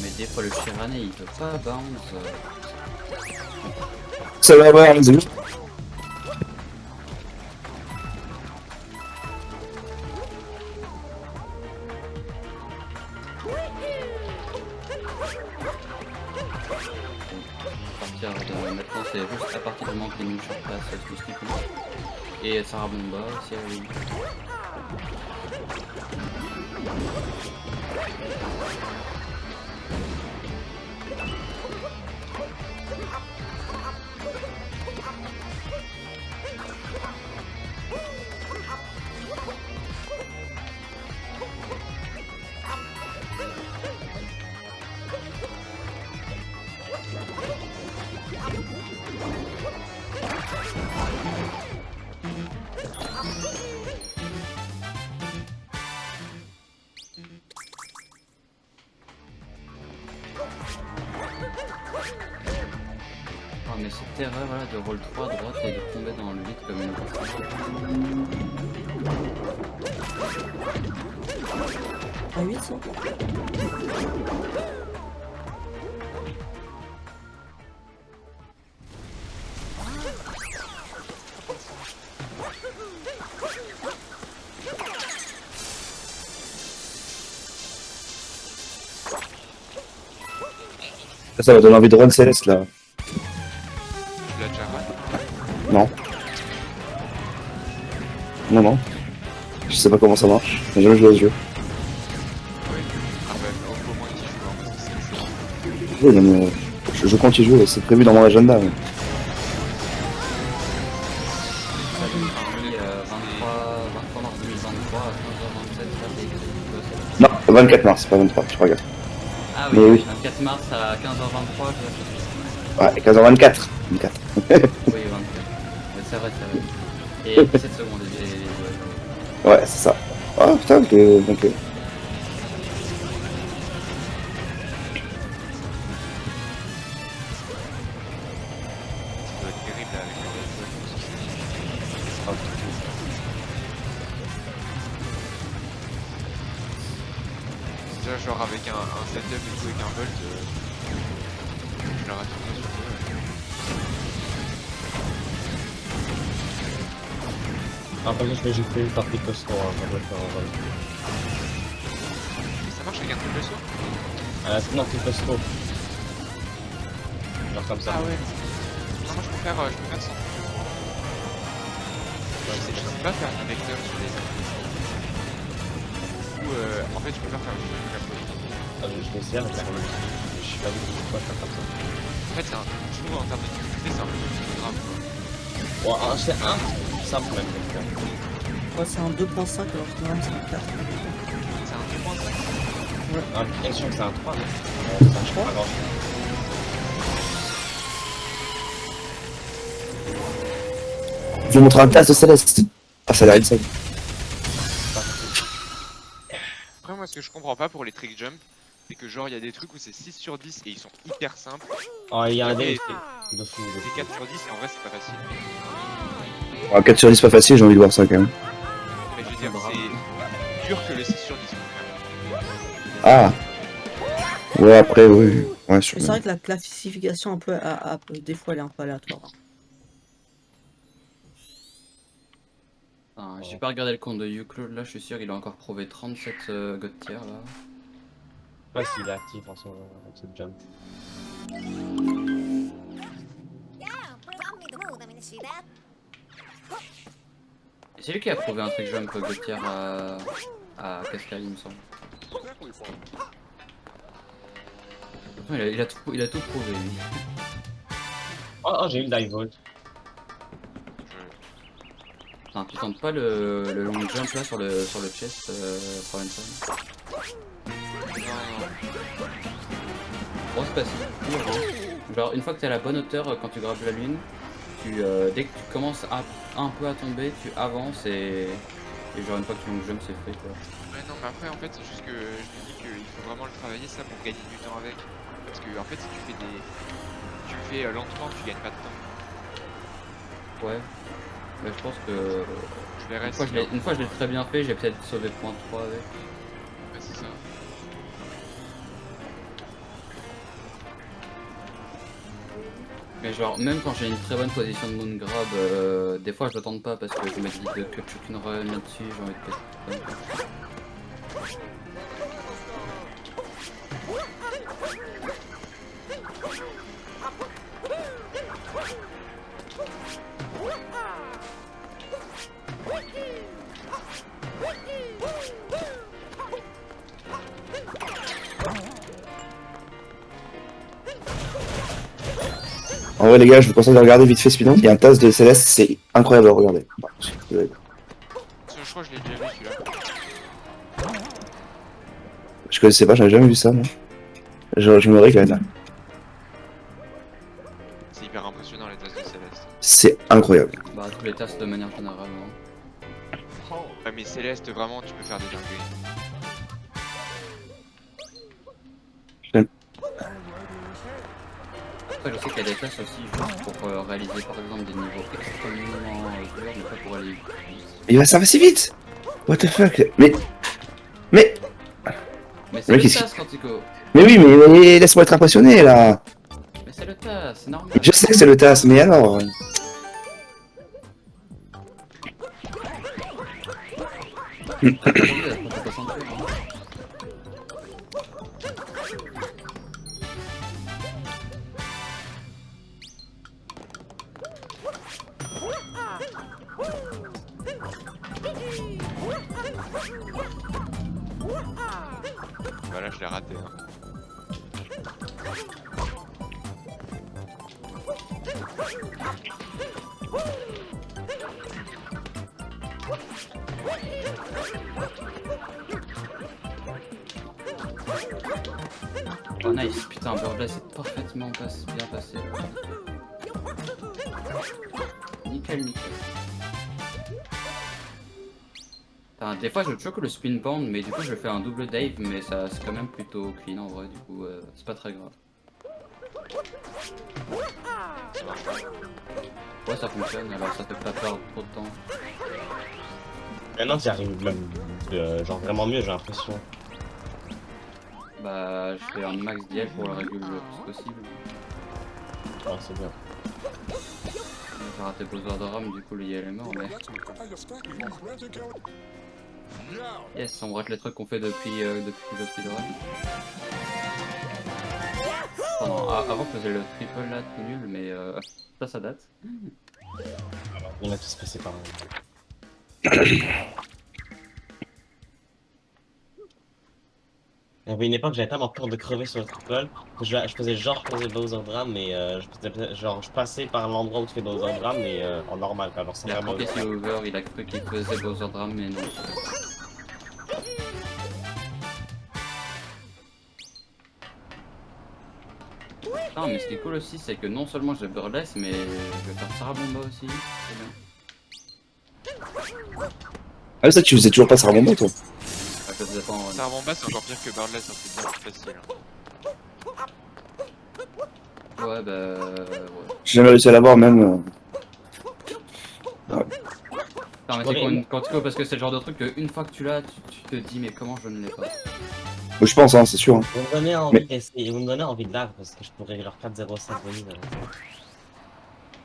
Mais des fois le Chirané il peut pas bounce. Ça va avoir un zéro. À partir de maintenant, c'est juste à partir du moment que les niches en place, tout ce qui compte. Et Sarah Bomba aussi, oui. Ah mais cette erreur là de roll 3 à droite et de tomber dans le vide comme une grosse. À 8 ça. Ça va donner envie de run Céleste là. Tu l'as déjà run? Non. Non, non. Je sais pas comment ça marche. J'ai jamais joué au jeu. Oui. Ah bah, au moins tu joues, hein, parce que c'est... Oui, non, mais je compte y jouer, c'est prévu dans mon agenda. Mais... Ça j'ai pris 23 mars 2023 à 15h27 là, Non, 24 mars, pas 23, je regarde. Ah Mais oui, oui. 24 mars à 15h23 Ouais, 15h24. 24. Oui, 24. Ouais, c'est vrai, c'est vrai. Et 17 secondes. Ouais, c'est ça. Oh putain, ok. Donc, Ça doit être terrible avec le déjà genre avec un setup et tout avec un volt, je l'aurais tourné sur toi. Ah, par exemple, j'ai fait une partie costaud, hein, on va le faire en vol. Et ça marche avec un triple saut? Non, c'est costaud. Genre comme ça. Ah ouais. Non, moi je peux faire sans. Je sais pas faire un vecteur sur les applis. Ou en fait je peux pas faire le truc comme ça. Ah, je vais essayer avec la remise. Je sais pas du tout pourquoi faire comme ça. En fait c'est un. Je trouve en termes de difficulté c'est un peu plus grave. Bon, c'est un simple même. Ouais, c'est un 2.5 alors que normalement c'est un 4. C'est un 2.5. Ah, bien sûr que c'est un 3, mais ça change pas grand chose. je vais montrer un tas de Céleste. Ah, ça a l'air insane. Après moi ce que je comprends pas pour les trick jump, c'est que genre il y a des trucs où c'est 6 sur 10 et ils sont hyper simples. Ah, il y a un Et dé de fou. c'est 4 sur 10 et en vrai c'est pas facile. Ah, 4 sur 10, pas facile, j'ai envie de voir ça quand même. Mais je veux dire c'est dur que le 6 sur 10. Ah. Ouais, après, oui. Ouais, C'est vrai que la classification un peu, des fois elle est un peu aléatoire. Enfin, j'ai pas regardé le compte de Ucloud là, je suis sûr qu'il a encore prouvé 37 God tier là. Je sais pas s'il est actif en ce moment avec ce jump. Et c'est lui qui a prouvé un truc jump God tier à Cascari il me semble. Pourtant, il a tout prouvé lui. Oh, j'ai eu le dive vault. Enfin, tu tentes pas le long jump là sur le chest Robinson. Grosse passive. Genre une fois que t'es à la bonne hauteur quand tu graves la lune, dès que tu commences un peu à tomber, tu avances et genre une fois que tu long jump c'est fait quoi. Ouais non mais après en fait c'est juste que je me dis qu'il faut vraiment le travailler ça pour gagner du temps avec. Parce que en fait si tu fais tu le fais lentement tu gagnes pas de temps. Ouais. Mais je pense que Je verrai une fois je l'ai très bien fait, j'ai peut-être sauvé point 3 avec. Ouais c'est ça. Mais genre même quand j'ai une très bonne position de moon grab, des fois je le tente pas parce que je me dis que tu une run là-dessus, j'ai envie de péter. En vrai, les gars, je vous conseille de regarder vite fait Spinon. Il y a un tasse de Céleste, c'est incroyable à regarder. Je crois que je l'ai déjà vu celui-là. Je connaissais pas, j'avais jamais vu ça, moi. Je me régale. C'est hyper impressionnant les tasses de Céleste. C'est incroyable. Bah, tous les tasses de manière générale. Hein. Ouais, mais Céleste, vraiment, tu peux faire des dingueries. Après, je sais qu'il y a des tasses aussi juste pour réaliser par exemple des niveaux extrêmement durs, mais pas pour aller vite. Il va ça va si vite. What the fuck. Mais Mais c'est mec, le qu'est-ce TAS, Quantico. mais oui, mais laisse-moi être impressionné, là. Mais c'est le TAS, c'est normal. Je sais que c'est le tasse, mais alors... Voilà, je l'ai raté. Hein. Oh nice, putain, Birdless est parfaitement bien passé. Nickel, nickel. Putain, des fois je choque le spin pound, mais du coup je fais un double dive, mais ça c'est quand même plutôt clean en vrai, du coup c'est pas très grave. Ça marche pas. Ouais, ça fonctionne, alors ça te fait pas perdre trop de temps. Maintenant, tu arrives même genre vraiment mieux, j'ai l'impression. Bah, je fais un max d'IL pour le réguler le plus possible. Ah, c'est bien. J'ai raté Bowser de Rome, du coup le IL est mort, mais... Yes, on rate les trucs qu'on fait depuis le speedrun. Avant je faisais le triple là tout nul, mais ça date. On a tous passé par là. Il y avait une époque, j'avais tellement peur de crever sur le triple que je faisais genre je faisais Bowser Drum, mais je passais par l'endroit où tu fais Bowser Drum, mais en normal, quoi, genre sans Il a vraiment troqué sur over, il a cru qu'il faisait Bowser Drum, mais non. Non, mais ce qui est cool aussi, c'est que non seulement j'ai Burlesque, mais je vais faire Sarabomba aussi, c'est bien. Ah, ça, tu faisais toujours pas Sarabomba, toi? Enfin, je faisais pas en... Sarabomba, c'est encore pire que Birdless, hein, c'est bien plus facile. Hein. Ouais, bah... ouais. J'ai jamais réussi à l'avoir, même. Non, mais c'est Quantico parce que c'est le genre de truc que une fois que tu l'as, tu te dis mais comment je ne l'ai pas. Je pense, hein, c'est sûr. Hein. Vous me donnez envie d'essayer, vous me donnez envie de lag parce que je pourrais leur 4-0-7 venir.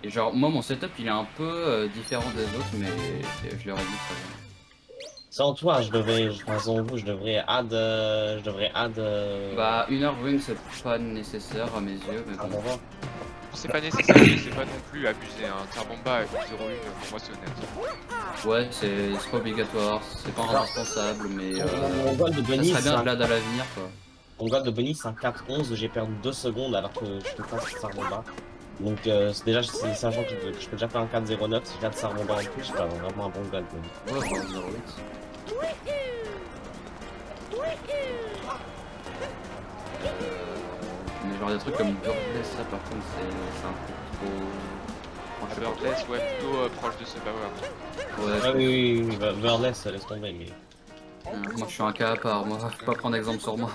Et genre moi mon setup il est un peu différent des autres mais je leur ai dit très bien. Sans toi, je devrais add. Bah une heure ring c'est pas nécessaire à mes yeux mais bon. C'est pas nécessaire mais c'est pas non plus abusé. Hein. Sarabomba avec 0-1, pour moi c'est honnête. Ouais c'est pas obligatoire, c'est pas indispensable mais Mon goal de ça Bunny, serait bien de l'aide à l'avenir quoi. Mon goal de Bunny c'est un 4-11 où j'ai perdu 2 secondes alors que je peux pas sur Sarabomba. Donc déjà, sachant que je peux déjà faire un 4-0-9, si j'ai de Sarabomba en plus, je peux avoir vraiment un bon goal de Bunny. Ouais, enfin, 0-8. Mais genre des trucs comme Birdless ça par contre c'est un peu trop... Birdless, ouais, plutôt proche de ce power. Ouais, Ah oui, Birdless, laisse tomber, mais... moi je suis un cas à part, moi faut pas prendre exemple sur moi.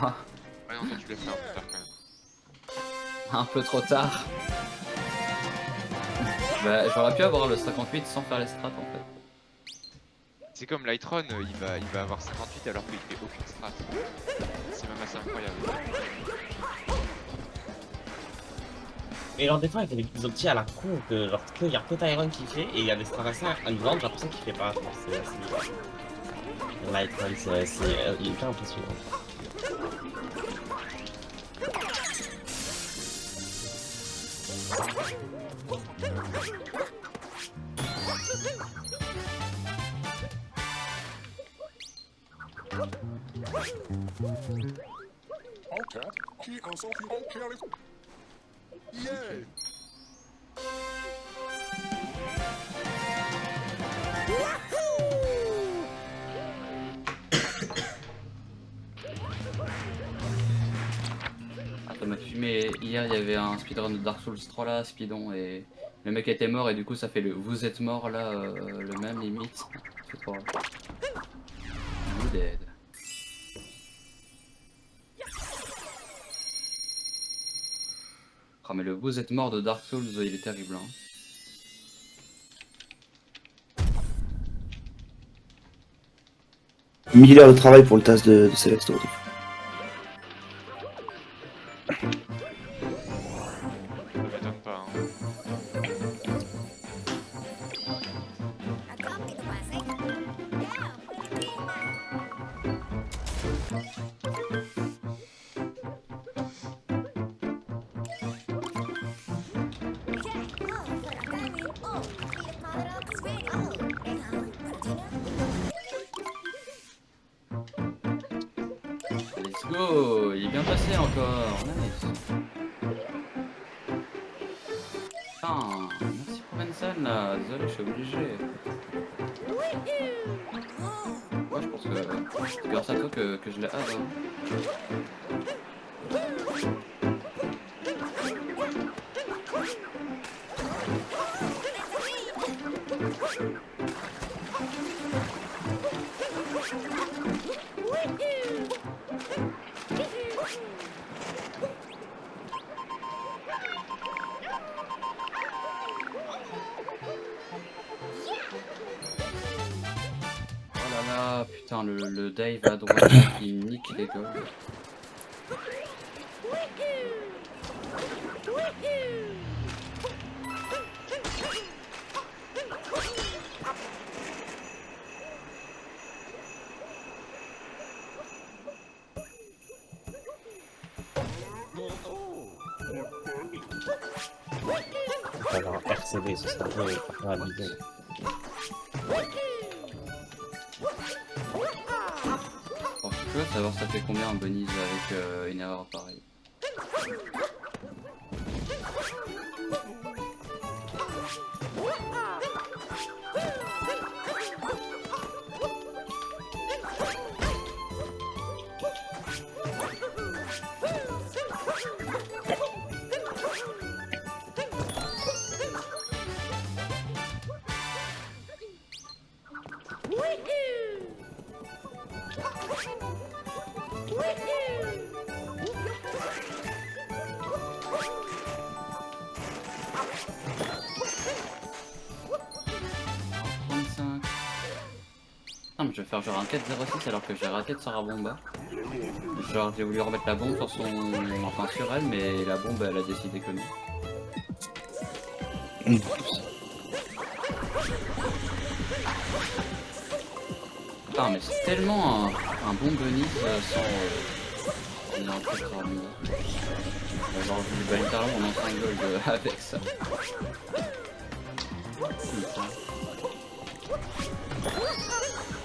Ouais non, toi tu l'as fait un peu tard quand même. Un peu trop tard. Bah j'aurais pu avoir le 58 sans faire les strats en fait. C'est comme Lightrun, il va avoir 58 alors qu'il fait aucune strat. C'est même assez incroyable. Et genre des fois il fait des petits optis à la con que genre il y a que Tyron qui fait et il y a des strats assez grande, j'ai l'impression qu'il fait pas, genre c'est assez... Lightrun c'est hyper impressionnant. m'a fumé. Hier, il y avait un speedrun de Dark Souls 3 là, Speedon, et le mec était mort, et du coup, ça fait le vous êtes mort là, le même limite. C'est trop grave. You dead. Ah, mais le vous êtes mort de Dark Souls, il est terrible. Hein. Mille heures de travail pour le tasse de Céleste. Ça m'étonne pas. Hein. Let's go, il est bien passé encore, nice. Putain, merci pour Benson là, désolé, je suis obligé. Moi je pense que c'est grâce à toi que je l'ai hâte. Hein. Oh là là, putain, le Dave à droite qui nique les gars. Avoir un RCB, ce serait un peu bidon. Alors, je peux savoir ça fait combien un bonus avec une erreur pareille. Mais je vais faire genre un 4-0-6 alors que j'ai raté de Sarabomba. Genre j'ai voulu remettre la bombe sur son... enfin sur elle, mais la bombe elle a décidé que non. Putain mais c'est tellement un bon bonus sans... il est en fait Sarabomba. Genre je vais littéralement mon ancien gold avec ça. Putain.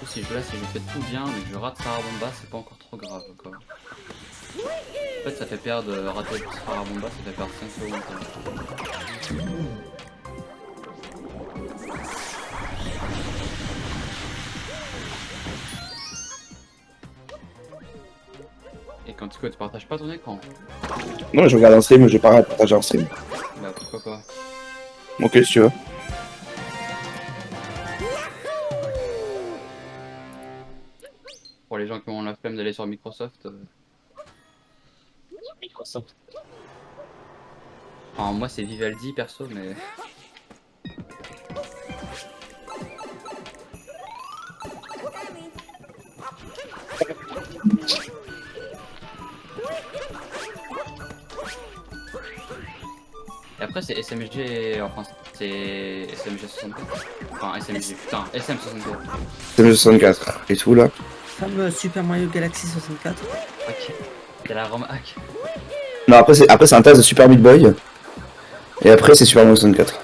Si je fais tout bien mais que je rate Sarabomba, c'est pas encore trop grave quoi. En fait ça fait perdre, rater Sarabomba ça fait perdre 5 secondes quoi. Et quand tu partages pas ton écran? Non, je regarde un stream, je pas partager un stream. Bah pourquoi pas. Ok, si tu veux. Pour les gens qui ont la flemme d'aller sur Microsoft. Microsoft. Enfin moi c'est Vivaldi perso mais... Et après c'est SMG, enfin c'est SMG 64. Enfin SMG, putain, SM64. SM64 et tout là. Fameux Super Mario Galaxy 64. Ok, t'as la ROM hack. Non, après c'est un tasse de Super Meat Boy. Et après c'est Super Mario 64.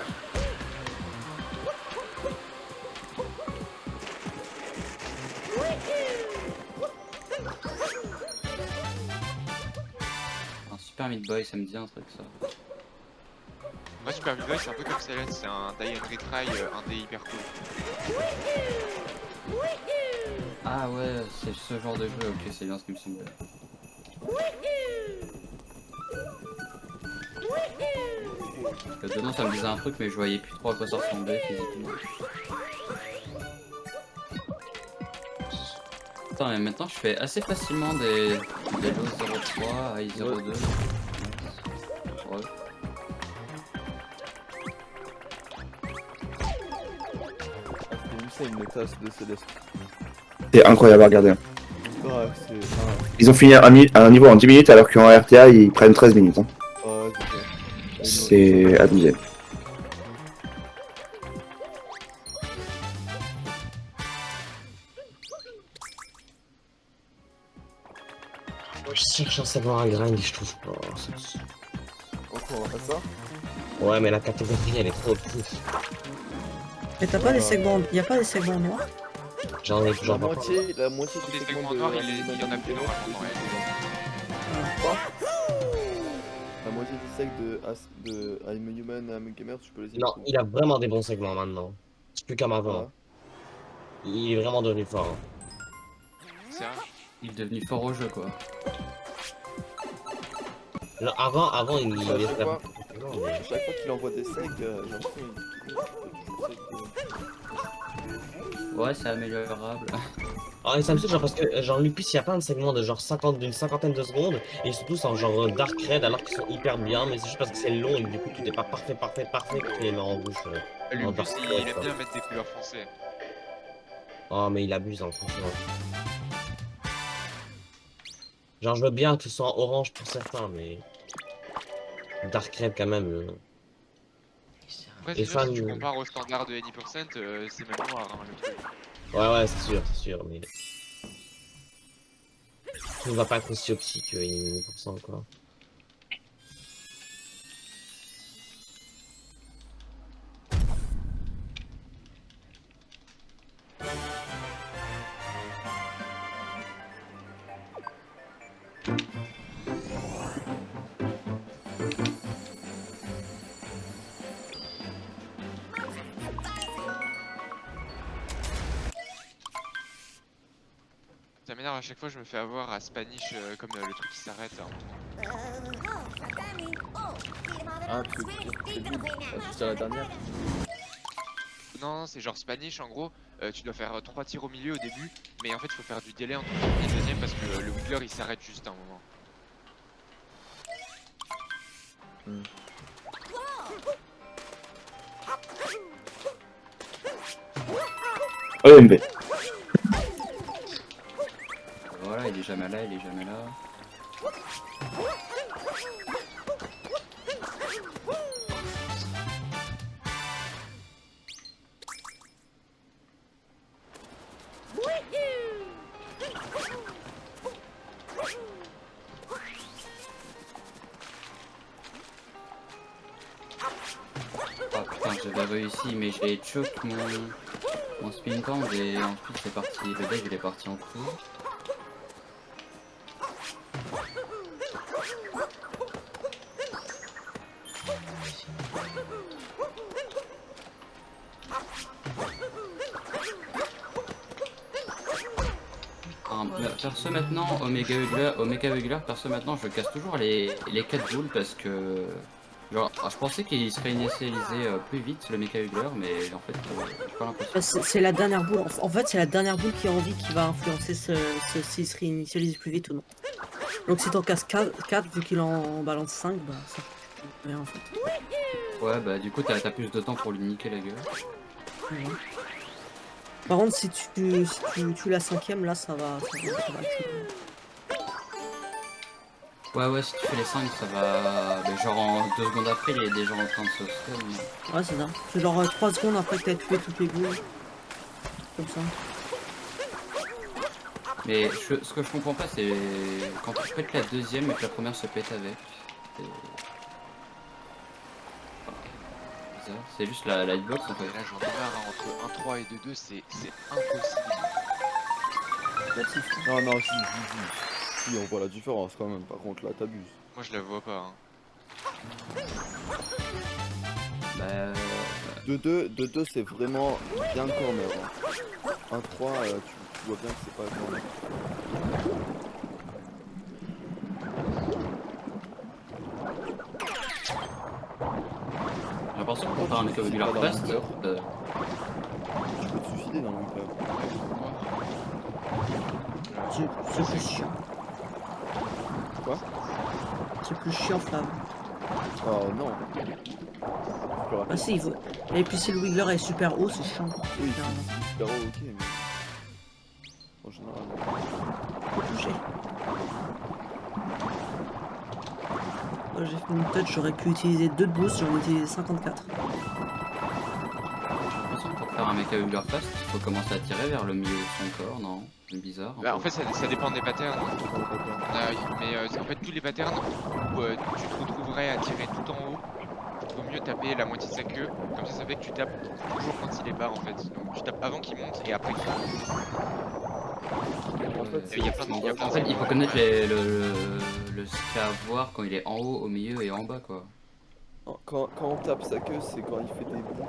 Un Super Meat Boy, ça me dit un truc ça. Moi, Super Meat Boy, c'est un peu comme Céleste, c'est un die and retry, un dé hyper cool. Ah ouais, c'est ce genre de jeu, ok, c'est bien ce qui me semblait. Dedans ça me disait un truc mais je voyais plus trop à quoi ça ressemblait physiquement. Attends mais maintenant je fais assez facilement des lots 03 à 02. Ouais. C'est une tasse de Céleste. C'est incroyable à regarder. Ouais, c'est. Ils ont fini un niveau en 10 minutes alors qu'en RTA ils prennent 13 minutes. Hein. Ouais, C'est abusé. Moi, je cherche un segment à grind et je trouve pas. Encore à ça. Ouais, mais la catégorie elle est trop petite. Mais t'as pas des segments. Y'a pas des segments noirs? J'en ai La toujours pas. moitié Des des segments segments noirs, de. il y en a plus normalement dans La moitié des secs de I'm a Human, I'm a Gamer, tu peux les Non, il a vraiment des bons segments maintenant. C'est plus comme avant. Ouais. Il est vraiment devenu fort. Hein. C'est vrai. Il est devenu fort au jeu quoi. Non, avant il Ça, je sais était pas. non, mais- À chaque fois qu'il envoie des secs, j'ai l'impression Ouais c'est améliorable. Ah, et ça me saoule genre parce que genre Lupus il y a plein de segments de genre d'une cinquantaine de secondes et ils sont tous en genre Dark Red alors qu'ils sont hyper bien mais c'est juste parce que c'est long et que du coup tout est pas parfait que tu les mets en rouge. Lui, En il Dark aime Red, bien quoi. mettre des couleurs foncées. Oh mais il abuse hein, franchement. Genre je veux bien que ce soit en orange pour certains mais Dark Red quand même. Après, Et sinon, si fan- tu compares au standard de 80%, c'est même noir hein, le truc. Ouais c'est sûr mais tout ne va pas être aussi opti que 1% quoi. Ça m'énerve à chaque fois, je me fais avoir à Spanish comme le truc qui s'arrête à un moment. Ah, tu veux dire que c'est nul. C'est la dernière. Non, c'est genre Spanish en gros, tu dois faire 3 tirs au milieu au début, mais en fait il faut faire du délai entre le premier et le deuxième parce que le wiggler il s'arrête juste à un moment. OMB. Voilà il est jamais là, il est jamais là. Ah putain j'avais réussi mais j'ai choc mon spin tang et ensuite c'est parti, le deck il est parti en couille. Perso maintenant, Omega Ugler, perso maintenant je casse toujours les 4 boules parce que genre, je pensais qu'il serait initialisé plus vite le Mecha Ugler mais en fait j'ai pas l'impression. C'est la dernière boule. En fait, c'est la dernière boule qui est en vie qui va influencer s'il se réinitialise plus vite ou non. Donc si t'en casses 4 vu qu'il en balance 5, bah ça fait rien en fait. Ouais bah du coup t'as plus de temps pour lui niquer la gueule. Voilà. Par contre, si tu la 5ème, là ça va accélérer. Ouais si tu fais les 5 ça va. Mais genre en 2 secondes après il est déjà en train de se stun. Ouais, c'est ça. C'est genre 3 secondes après que t'as tué toutes les boules. Comme ça. Mais ce que je comprends pas c'est quand tu pètes la deuxième et que la première se pète avec. C'est juste la hitbox en fait. Là j'en ai marre, hein, entre 1-3 et 2-2 c'est impossible. Non, si, on voit la différence quand même. Par contre, là, t'abuses. Moi je la vois pas. Hein. Bah. 2-2, c'est vraiment bien corner. Hein. 1-3, tu vois bien que c'est pas corner. l'impression que pour faire un mecha Regular Dans Fast, mon cœur. Tu peux te suicider dans mon cœur. C'est plus chiant. Quoi? C'est plus chiant, Flav. Oh non. Plus rapide. Ah si, il faut... Et puis si le Wiggler est super haut, c'est chiant. Oui, Clairement. c'est super haut, ok, mais... En général... Faut toucher. J'ai fait une touch, j'aurais pu utiliser 2 de boost, j'en ai utilisé 54. j'ai l'impression que pour faire un mecha Regular Fast, il faut commencer à tirer vers le milieu de son corps, non? C'est bizarre. Bah, en fait, ça dépend des patterns. Mais en fait, tous les patterns où tu te retrouverais à tirer tout en haut, il vaut mieux taper la moitié de sa queue. Comme ça fait que tu tapes toujours quand il est bas en fait. Donc tu tapes avant qu'il monte et après qu'il monte. En fait, Il y a plein de- il y a plein En de- fait, il faut connaître le ce qu'à voir quand il est en haut, au milieu et en bas, quoi. Quand on tape sa queue, c'est quand il fait des boucles.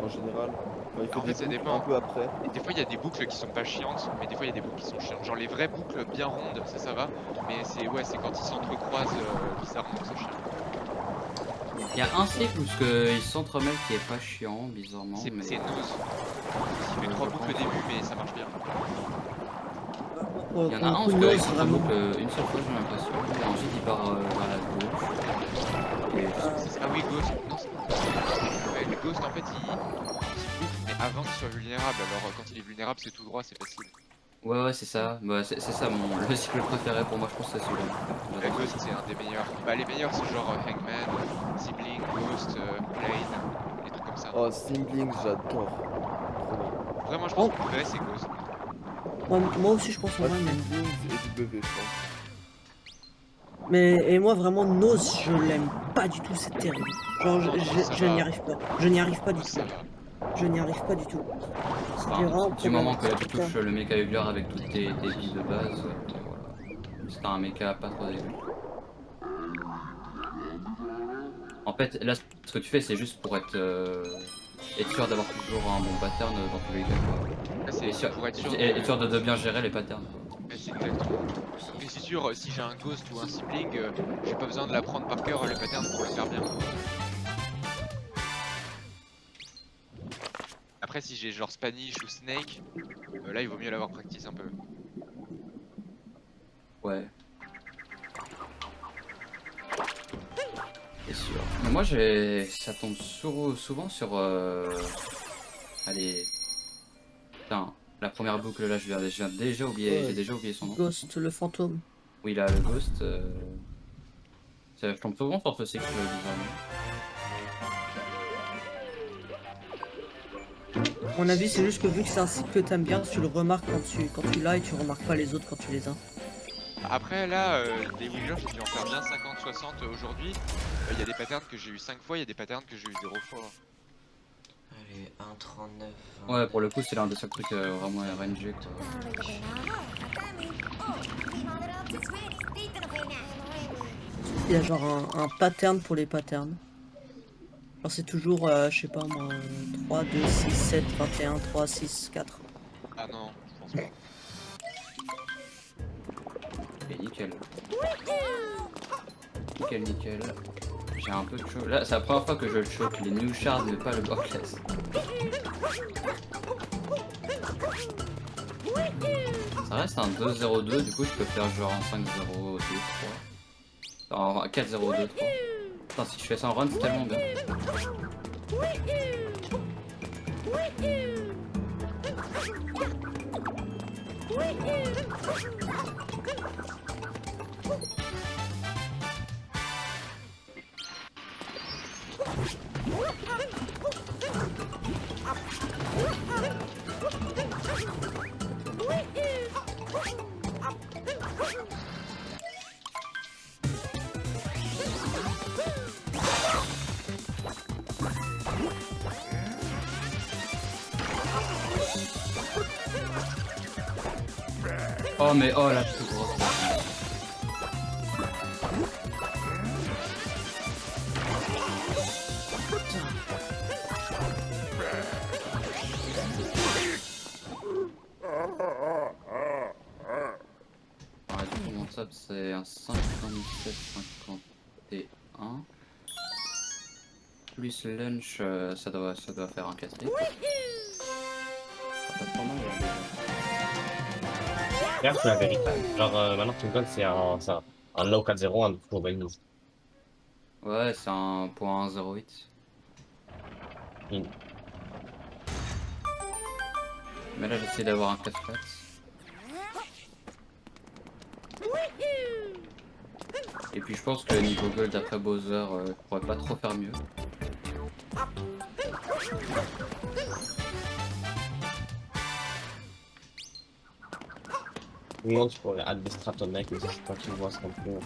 En général, quand il fait En des fait, ça boucles dépend. un peu après. Des fois il y a des boucles qui sont pas chiantes, mais des fois il y a des boucles qui sont chiantes. Genre les vraies boucles bien rondes, ça va. Mais c'est quand ils s'entrecroisent bizarrement que c'est chiant. Il y a un cycle où il s'entremêle qui est pas chiant, bizarrement. C'est Mais... nose. Il fait 3 boucles au début, mais ça marche bien. Il y en a un où il s'entremêle une seule fois, j'ai l'impression. Et ensuite il part vers la gauche. Et... Ah oui, Ghost. Non, le Ghost en fait il boucle, mais avant qu'il soit vulnérable. Alors quand il est vulnérable, c'est tout droit, c'est facile. Ouais, c'est ça. Bah, c'est ça le cycle préféré pour moi, je pense que c'est celui-là. La Ghost c'est un des meilleurs. Bah les meilleurs c'est genre Hangman, Sibling, Ghost, Plane, des trucs comme ça. Oh, Singling, j'adore. Trop bien. Vraiment, je pense que le préféré c'est Ghost. Moi aussi, je pense en Ah, vrai, mais... Singling et W, je pense. Et moi, vraiment, Nose, je l'aime pas du tout, c'est terrible. Genre, je n'y arrive pas. Je n'y arrive pas du tout. Ça va. Je n'y arrive pas du tout. C'est vraiment Du moment que tu problématique. touches le mecha Hugler avec toutes tes billes de base, voilà. C'est un mecha pas trop dégueu. En fait, là, ce que tu fais, c'est juste pour être sûr d'avoir toujours un bon pattern dans tous les cas. Là, c'est pour être sûr. Et sûr de bien gérer les patterns. Ouais, c'est exactement. Et c'est sûr, si j'ai un Ghost ou un Sibling, j'ai pas besoin de l'apprendre par cœur le pattern pour le faire bien. Après, si j'ai genre Spanish ou Snake, là il vaut mieux l'avoir practice un peu. Ouais. C'est sûr. Mais moi, ça tombe souvent sur. Allez. Putain, la première boucle là, j'ai déjà oublié son nom. Ghost, le fantôme. Oui, là, le Ghost. Je tombe souvent sur ce cycle bizarrement. À mon avis, c'est juste que vu que c'est un cycle que t'aimes bien, tu le remarques quand tu l'as et tu remarques pas les autres quand tu les as. Après là, les Wiggler, j'ai dû en faire bien 50-60 aujourd'hui. Il y a des patterns que j'ai eu 5 fois, il y a des patterns que j'ai eu 0 fois. Allez, 1,39. Ouais, pour le coup, c'est l'un des seuls trucs vraiment RNG quoi. Il y a genre un pattern pour les patterns. Alors c'est toujours, je sais pas moi, 3, 2, 6, 7, 21, 3, 6, 4. Ah non, je pense pas. Et nickel. Nickel. J'ai un peu de chaud. Là, c'est la première fois que je le choque. Les new shards, mais pas le bockless. Ça reste un 2-0-2, du coup je peux faire genre un 5-0-2-3. Enfin, un 4-0-2-3. Putain, si je fais ça en run, c'est tellement bien. Oh mais oh la plus grosse. Ouais, du coup mon sub c'est un 57-51. plus lunch, ça doit faire un 4 hits. Pas trop mal, hein, Regarde, c'est la vérité. Genre, maintenant, tu me donnes, c'est un low 4-0, un full win. ouais, c'est un point 08. Mm. Mais là, j'essaie d'avoir un 4 4. Et puis je pense que niveau gold après Bowser, je pourrais pas trop faire mieux. Non, tu pourrais add des strats au mec, mais ça, c'est pas que tu vois, c'est non plus.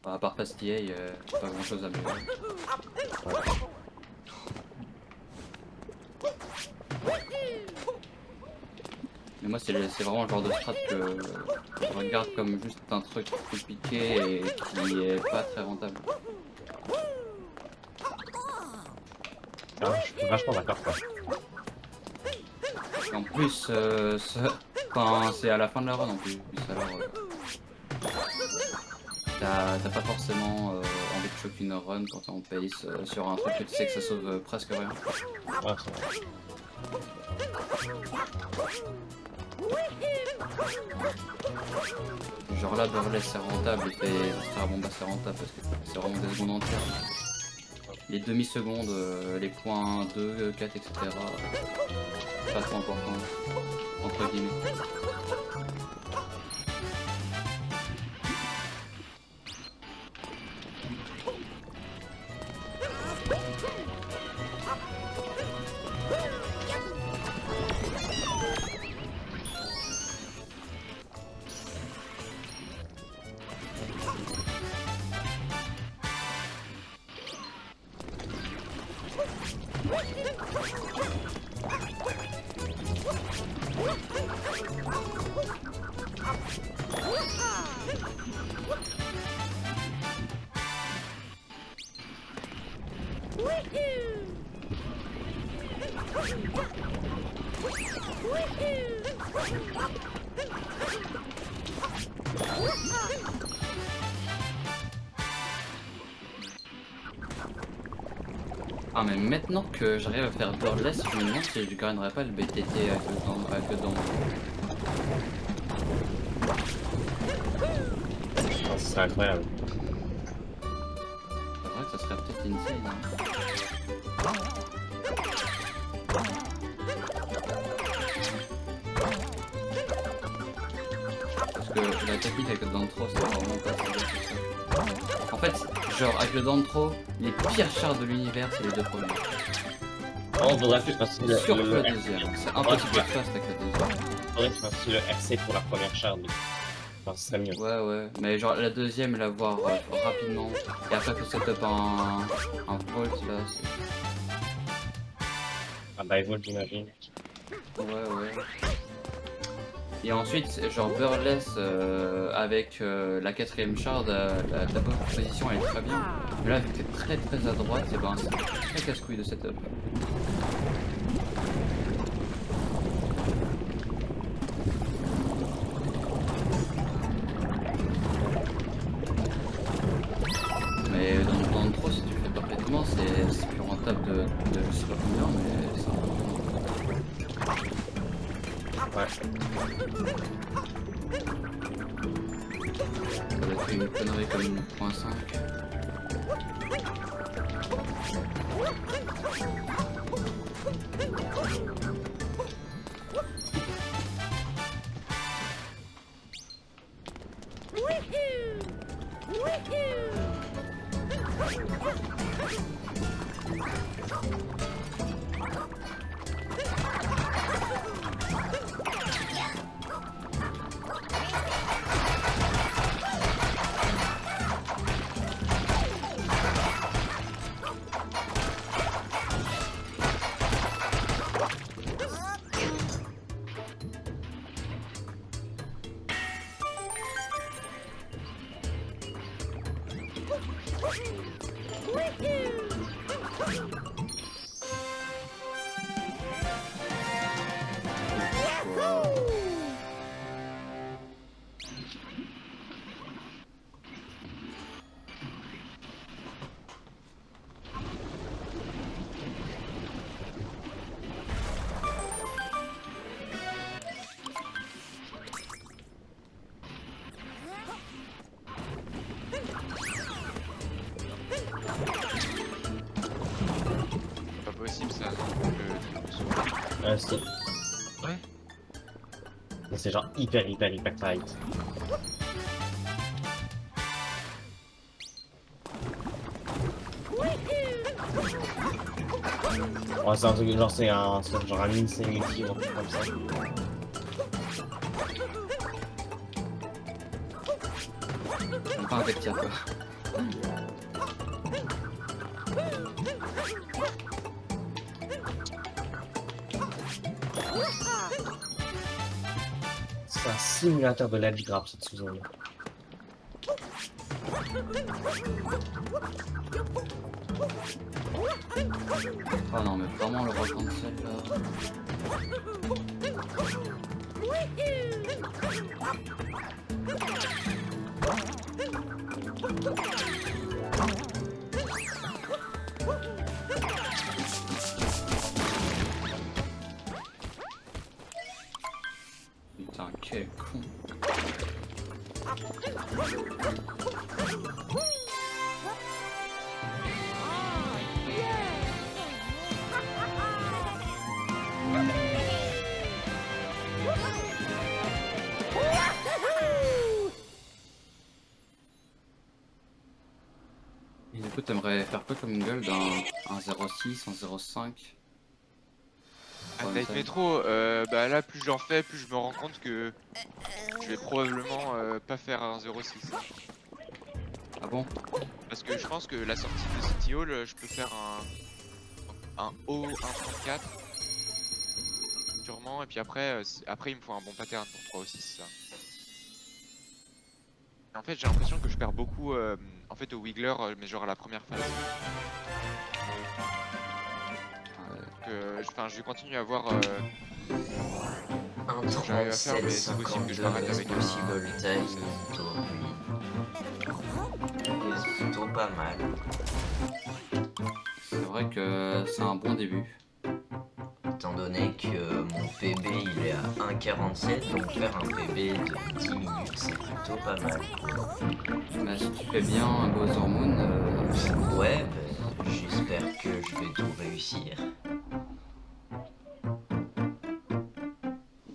Enfin, à part Fast EA, pas grand chose à améliorer. Mais moi, c'est vraiment le genre de strat que je regarde comme juste un truc compliqué et qui est pas très rentable. Ah, je suis vachement d'accord, quoi. Et en plus, enfin, c'est à la fin de la run en plus, alors t'as pas forcément envie de choquer une run quand t'es en pace sur un truc que tu sais que ça sauve presque rien. Ouais, c'est vrai. Genre là, Burlesque c'est rentable et Star Bomba c'est rentable parce que c'est vraiment des secondes entières. Les demi-secondes, les points 2, 4, etc. Pas trop important, entre guillemets. Ah mais maintenant que j'arrive à faire Burlesque, je me demande si je gagnerais pas le BTT avec le dent. Oh, c'est incroyable. C'est vrai que ça serait peut-être insane. Hein. Parce que la technique avec le Dantro, c'est vraiment pas si bien que ça. En fait, genre avec le Dantro, les pires chars de l'univers, c'est les deux premiers. Oh, faudrait que tu fasses Surtout le deuxième. C'est impossible de fast avec la deuxième. faudrait que tu fasses le RC pour la première char, mais. Enfin, ce serait mieux. Ouais, ouais. Mais genre la deuxième, la voir rapidement. Et après, faut setup un Volt là. Ah, bah, Evolve, j'imagine. Ouais, ouais. Et ensuite, genre Burlesque avec la quatrième shard, ta position elle est très bien. Mais là, vu que t'es très très à droite, c'est ben, c'est très casse-couille de setup. Mais dans le trop, si tu le fais parfaitement, c'est plus rentable de je sais pas combien, mais c'est un peu Ouais. ça doit être une connerie comme 0.5. Si. Ouais. Mais c'est genre hyper tight. Ouais, c'est un truc genre c'est genre un Insanity ou un truc comme ça. Même pas un deck qui a peur. C'est un simulateur de ledge grab cette sous-zone. Ah non mais vraiment le retour de celle là. Putain quel con. Et du coup t'aimerais faire quoi comme gold? Un 0.6, un 0.5? Un Night Metro, bah là plus j'en fais, plus je me rends compte que je vais probablement pas faire un 0.6. Ah bon? Parce que je pense que la sortie de City Hall, je peux faire un haut 1.34 sûrement, et puis après, après il me faut un bon pattern pour 3 ou 6 ça. Et en fait j'ai l'impression que je perds beaucoup en fait au Wiggler, mais genre à la première phase. Je vais continuer à voir Un ce que j'arrive à faire, mais c'est possible que je m'arrête 37,52 avec possible time, un plutôt oui. C'est plutôt pas mal. C'est vrai que c'est un bon début. Étant donné que mon PB il est à 1,47, donc faire un PB de 10 minutes c'est plutôt pas mal. Mais si tu fais bien un Bowser Moon, Ouais, bah, j'espère que je vais tout réussir.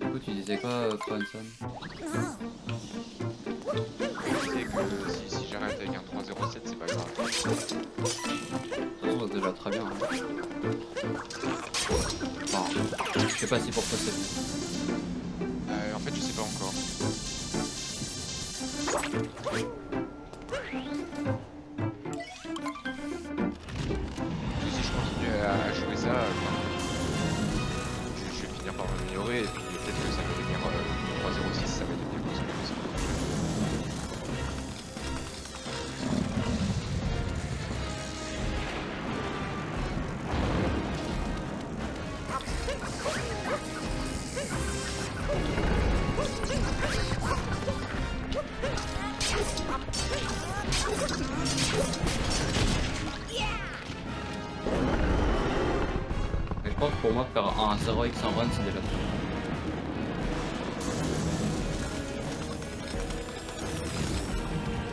du coup tu disais quoi Franson? Je sais que si j'arrête avec un 3.07 c'est pas grave. De toute façon c'est déjà très bien. Hein. Enfin, je sais pas si pour toi c'est bien. En fait je sais pas encore. Si je continue à jouer ça, je vais finir par m'améliorer et puis peut-être que ça va devenir 3.06, ça va devenir plus que possible. Mais je pense que pour moi faire un 0x en run c'est déjà très bien.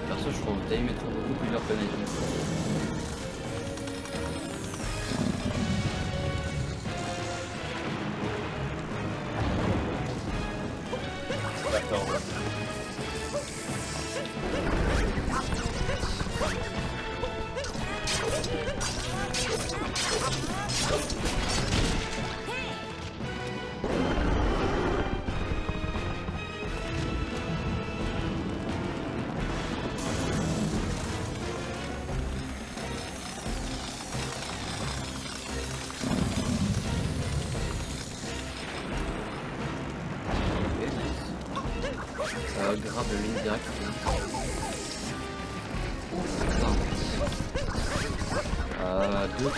Perso je trouve Day Metro beaucoup plus dur que Night Metro. D'accord. Grave de ligne directe. Deux.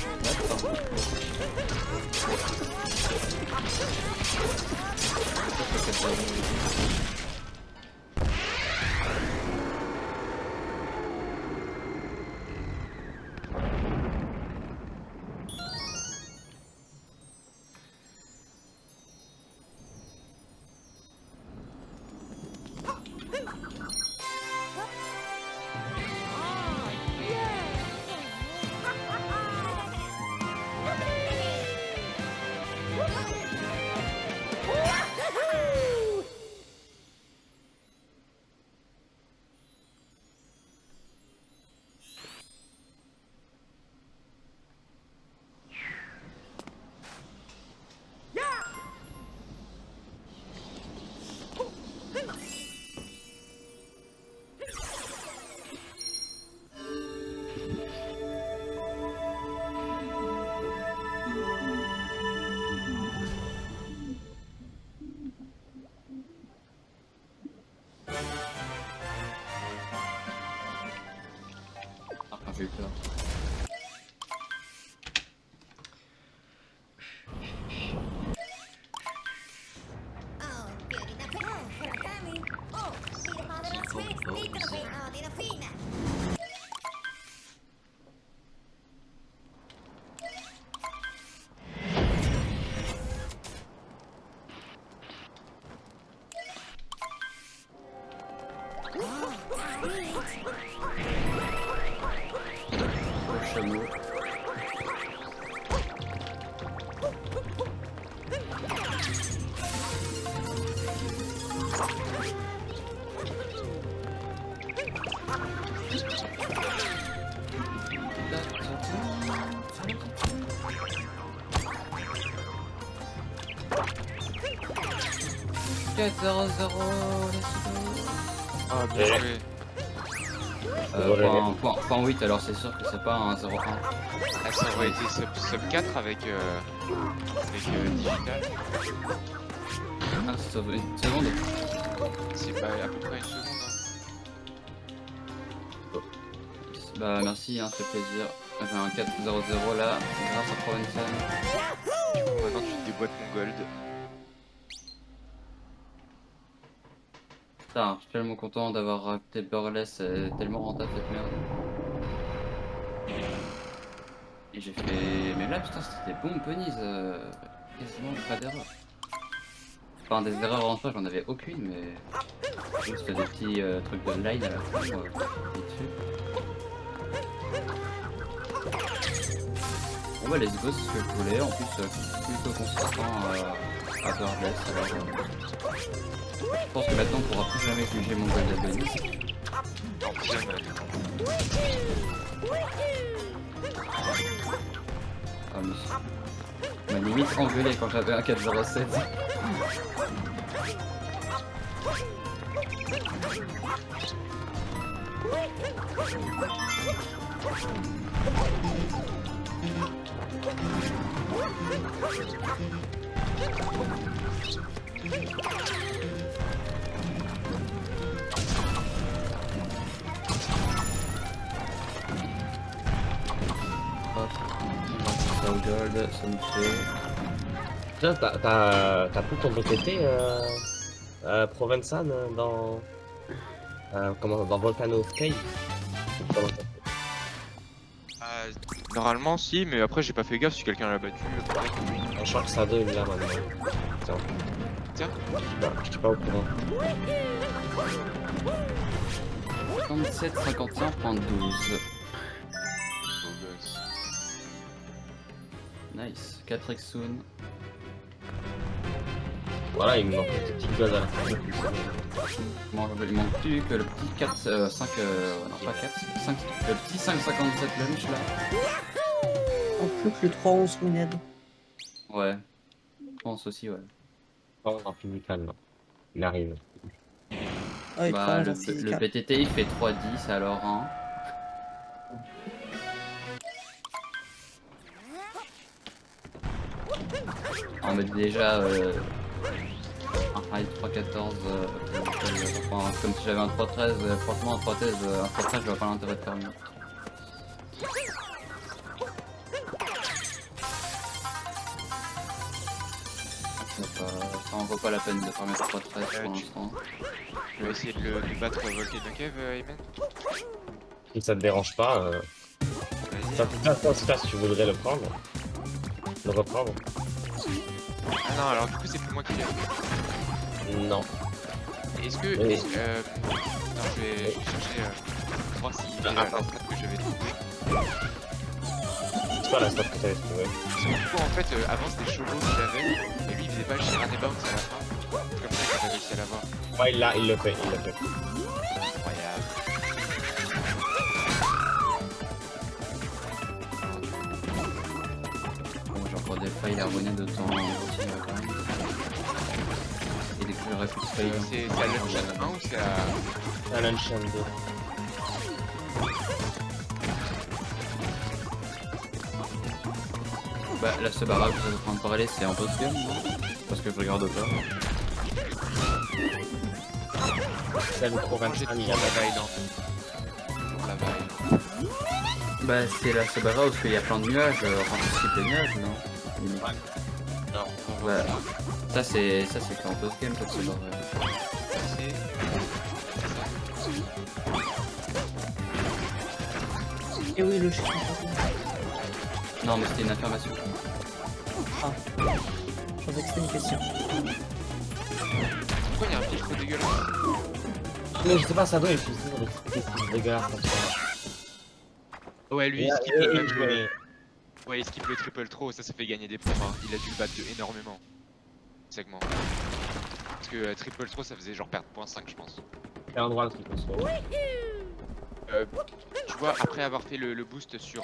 peur. Le chameau. Ah, bien Ouais. joué. Point 8, alors c'est sûr que c'est pas un 0-1. Ah, ça aurait été sub 4 avec digital. Ah, c'est sauvé une seconde. C'est pas à peu près une seconde. Hein. Bah merci, hein, ça fait plaisir. J'ai un 4-0-0 là, grâce à Provençal. Maintenant tu te déboîtes mon gold. Putain, je suis tellement content d'avoir raté Burless, c'est tellement rentable cette merde. Et j'ai fait... Mais là putain c'était bon Bunnies, quasiment pas d'erreur. Enfin des erreurs en soi j'en avais aucune mais... Juste des petits trucs de line à la fin, dessus. Bon bah let's go, c'est ce que je voulais, en plus plutôt consistant à Burless, alors... Je pense que maintenant on pourra plus jamais juger mon gold à Bunny. Non, plus jamais. Ah mais... On m'a limite engueulé quand j'avais un 4-0-7. Hop, gold, ça me fait... Tiens, t'as pris ton BTT Provençal dans dans Volcano of Cave. Comment ça fait? Normalement si, mais après j'ai pas fait gaffe si quelqu'un l'a battu. Peut-être. Je crois que Sado il l'a maintenant. Tiens. Tiens. Je suis pas au courant. 37,51,12. Beau gosse. Nice, 4x soon. Voilà, il me manque une petite gaz à la fin. Il manque plus que le petit 4, 5, non pas 4, 5, le petit 5,57 lunch là. En plus que le 3-11 Mined. Ouais, je pense aussi, ouais. Oh, en physical, non. Il arrive. Ah, et Bah, 3-11 en le physical. PTT il fait 3,10 alors 1. On met déjà un high 3,14, enfin, comme si j'avais un 3,13, franchement un 3,13, je vois pas l'intérêt de faire mieux. Ça en vaut pas la peine de faire mettre 3,13 pour l'instant. Je vais essayer de le battre Volcano Cave, Ayman. Si ça te dérange pas, Vas-y. si tu voudrais le prendre. Le reprendre. Ah non, alors du coup c'est plus moi qui l'ai. Non. Est-ce que... Oui. Non, je vais chercher... voir si j'ai la strat que j'avais trouvée. C'est pas la strat que t'avais trouvé. Parce que du coup en fait, avant c'était Cholo qui l'avait, et lui il faisait pas le Shiran et Bounce à la fin. C'est comme ça que j'avais réussi à l'avoir. Ouais, il le fait. Incroyable. Bon, j'ai encore des failles à revenir de temps aussi quand même. Et dès que j'aurai plus de failles. C'est à l'Unchan 1 ou c'est à... Alan Chan 2. Bah là ce barrage que vous êtes en train de parler c'est en post-game, non? Parce que je regarde pas. C'est le J'ai Provençal, il y toujours a la veille, non. Toujours la veille. Bah c'est là, c'est pas grave parce qu'il y a plein de nuages, anticipe les nuages, non? Limite. Non. On va Ouais. voir Ça c'est fait en post-game, peut-être c'est vrai. ça. C'est Et oui, le chien. Non mais c'était une affirmation. Je pensais que c'était une question. pourquoi il y a un piège trop dégueulasse? Mais je sais pas, ça doit être dégueulasse comme ça. Ouais, lui, Et, il skip et- le et- même je jeu. connais. Ouais, il skip le triple trop, ça fait gagner des points. Hein. Il a dû le battre énormément. Segment. Parce que triple throw ça faisait genre perdre 0.5 je pense. Quel endroit le truc comme ça? Tu vois, après avoir fait le boost sur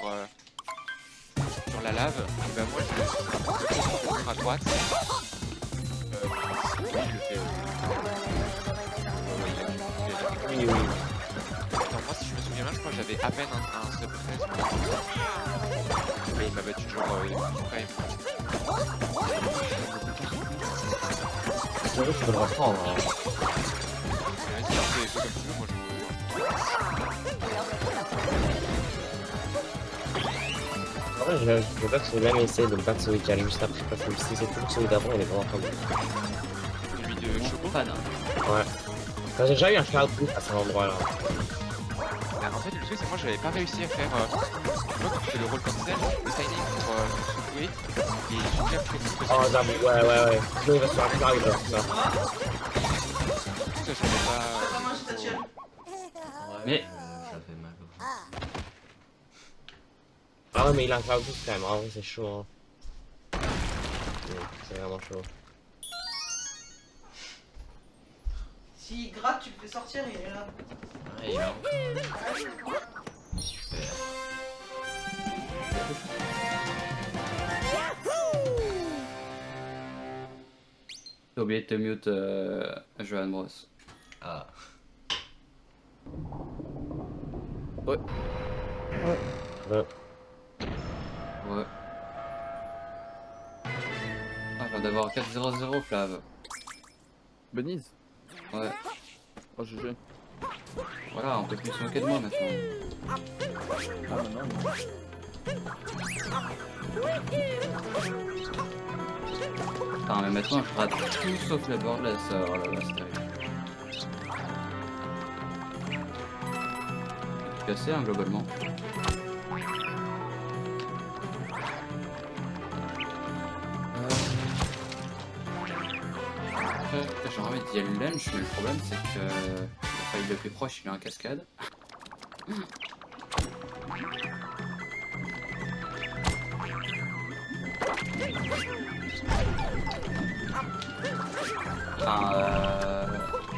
la lave, et bah moi je le à droite. Oui, je le fais. Oui, oui. Attends, moi si je me souviens bien, je crois que j'avais à peine un sub 13. Mais il m'a battu genre frame. J'avoue que je peux le reprendre. Hein. Vas-y, fais comme tu veux, moi je. En vrai, je veux pas que j'ai même essayé de me battre celui qui arrive juste après, parce que si c'était celui d'avant, il est vraiment pas bon. Celui de Choco. Fan, hein. Ouais. Quand j'ai déjà eu un cloud boost à cet endroit-là. Bah, en fait, le truc, c'est que moi j'avais pas réussi à faire. Tu vois, quand tu fais le roll cancel, le timing pour secouer, et j'ai bien précis parce que Oh, j'avoue, ouais. Sinon, il va se faire un cloud, ça. ça, je savais pas. Mais J'avais mal au Ah ouais, mais il a un cloud boost quand même, en vrai, c'est chaud. Hein. C'est vraiment chaud. S'il gratte, tu le fais sortir, il est là. Ouais, il a encore. Super. t'as oublié de te mute Johan Bros. Ah. Ouais. Ouais. Ouais. Ah, je viens d'avoir 4-0-0 Flav. Benise. Ouais. Oh, GG. Voilà, on peut plus se moquer de moi maintenant. Ah, maintenant, non. Putain, mais maintenant je rate tout sauf les borderless. Oh là là, c'est terrible. Cassé, hein, globalement. J'ai envie d'y aller lunch, mais le problème c'est que le faille le plus proche il est en cascade.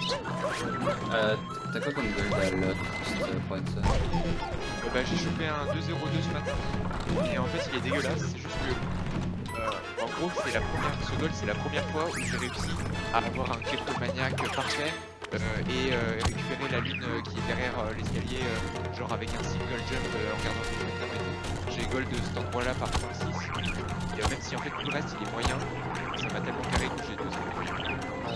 Enfin, t'as quoi comme gold à l'autre point ça? Bah, j'ai chopé un 2-0-2 ce matin. Et en fait, il est dégueulasse, c'est juste que. En gros, c'est la première. Ce goal, c'est la première fois où j'ai réussi à avoir un kleptomaniac parfait et récupérer la lune qui est derrière l'escalier, genre avec un single jump en regardant le momentum et tout. J'ai gold de cet endroit-là par 0.6. Et même si en fait tout le reste il est moyen, ça m'a tellement carré que j'ai 2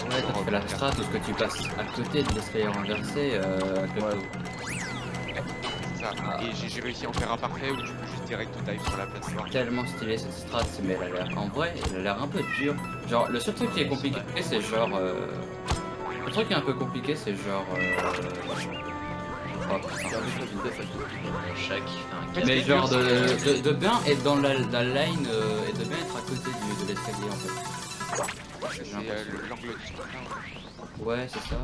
Ouais, t'as fait la strat ou ce que tu passes à côté de l'escalier renversé à côté. C'est ça. Et j'ai réussi à en faire un parfait où tu peux juste direct dive sur la plateforme. Tellement stylé cette strat, mais elle a l'air en vrai, elle a l'air un peu dure. Genre le seul truc qui est compliqué c'est genre le truc qui est un peu compliqué c'est genre oh, putain, Mon chat qui fait un mais c'est genre dur, de bien être dans la line et de bien être à côté de l'escalier en fait. C'est l'angle du screen. Ouais c'est ça.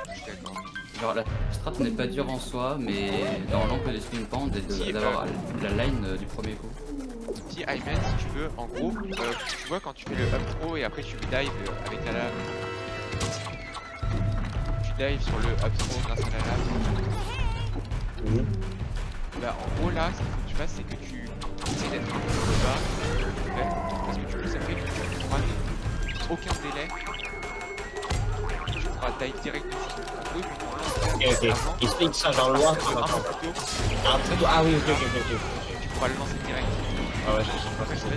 Je suis d'accord. Genre la strat n'est pas dure en soi mais dans l'angle des spin pans et d'avoir la line du premier coup. Petit Ayman si tu veux, en gros, tu vois quand tu fais le up throw et après tu dive avec la lave. Tu dives sur le up throw grâce à la lave. Bah en gros là, ce qu'il faut que tu fasses c'est que tu essaies d'être un peu plus bas, ouais, parce que tu le sais après que tu ne prends aucun délai. Tu feras dive direct dessus. En gros, Ok. Il explique ça genre loin, tu vas un pas. peu plus tôt, Ah oui, ok. tu pourras le lancer direct. Ah ouais, je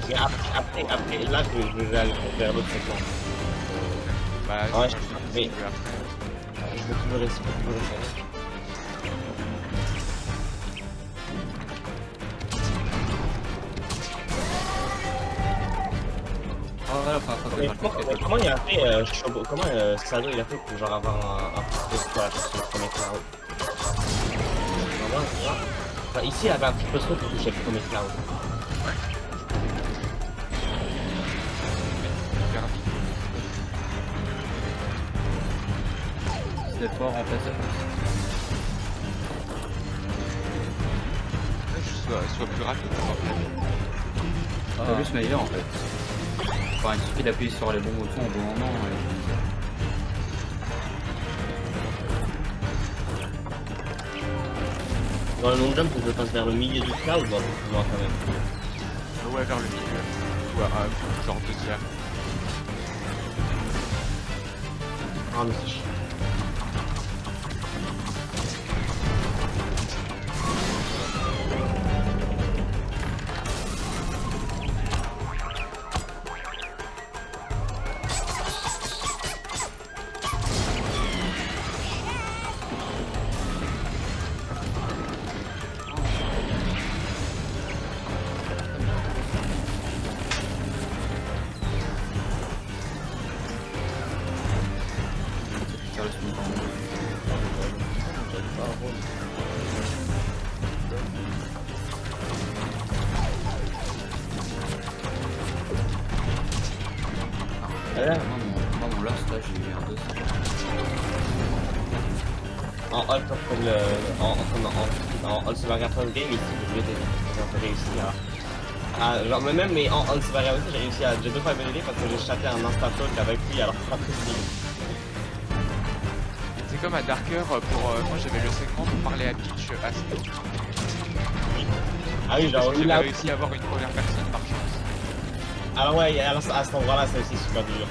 sais pas. Mais après, là, je vais aller vers l'autre segment. Bah, Ouais, je mais- vais après. Je vais toujours essayer. pas la première fois que je Mais marque quelque chose. comment il a fait, comment Sado il a fait pour genre avoir un petit peu sur le premier cloud? Vraiment, tu vois. Enfin, ici, il avait un petit peu trop pour toucher le premier cloud. Hyper vite. C'est fort en fait, ça passe. Soit plus rapide. C'est juste meilleur en fait. Enfin, il suffit d'appuyer sur les bons boutons au bon moment. Dans le long jump, on peut passer vers le milieu du cloud, bon, moi quand même. Ouais, vers le milieu. Ouais, genre 2 tiers. Ah, mais c'est chiant. Faire le spin ball. Moi, mon last là, j'ai eu un 2. En All comme le. En All Super Game, ici, j'ai réussi genre, même mais en All Super aussi, j'ai 2 fois MLD parce que j'ai chaté un instant talk avec lui alors pas possible. C'est comme à Darker, moi j'avais le segment pour parler à Peach à Snow. Ah oui, genre, Parce que il j'avais a. réussi à avoir une première personne par chance. Alors, ouais, et à cet endroit-là, c'est aussi super dur.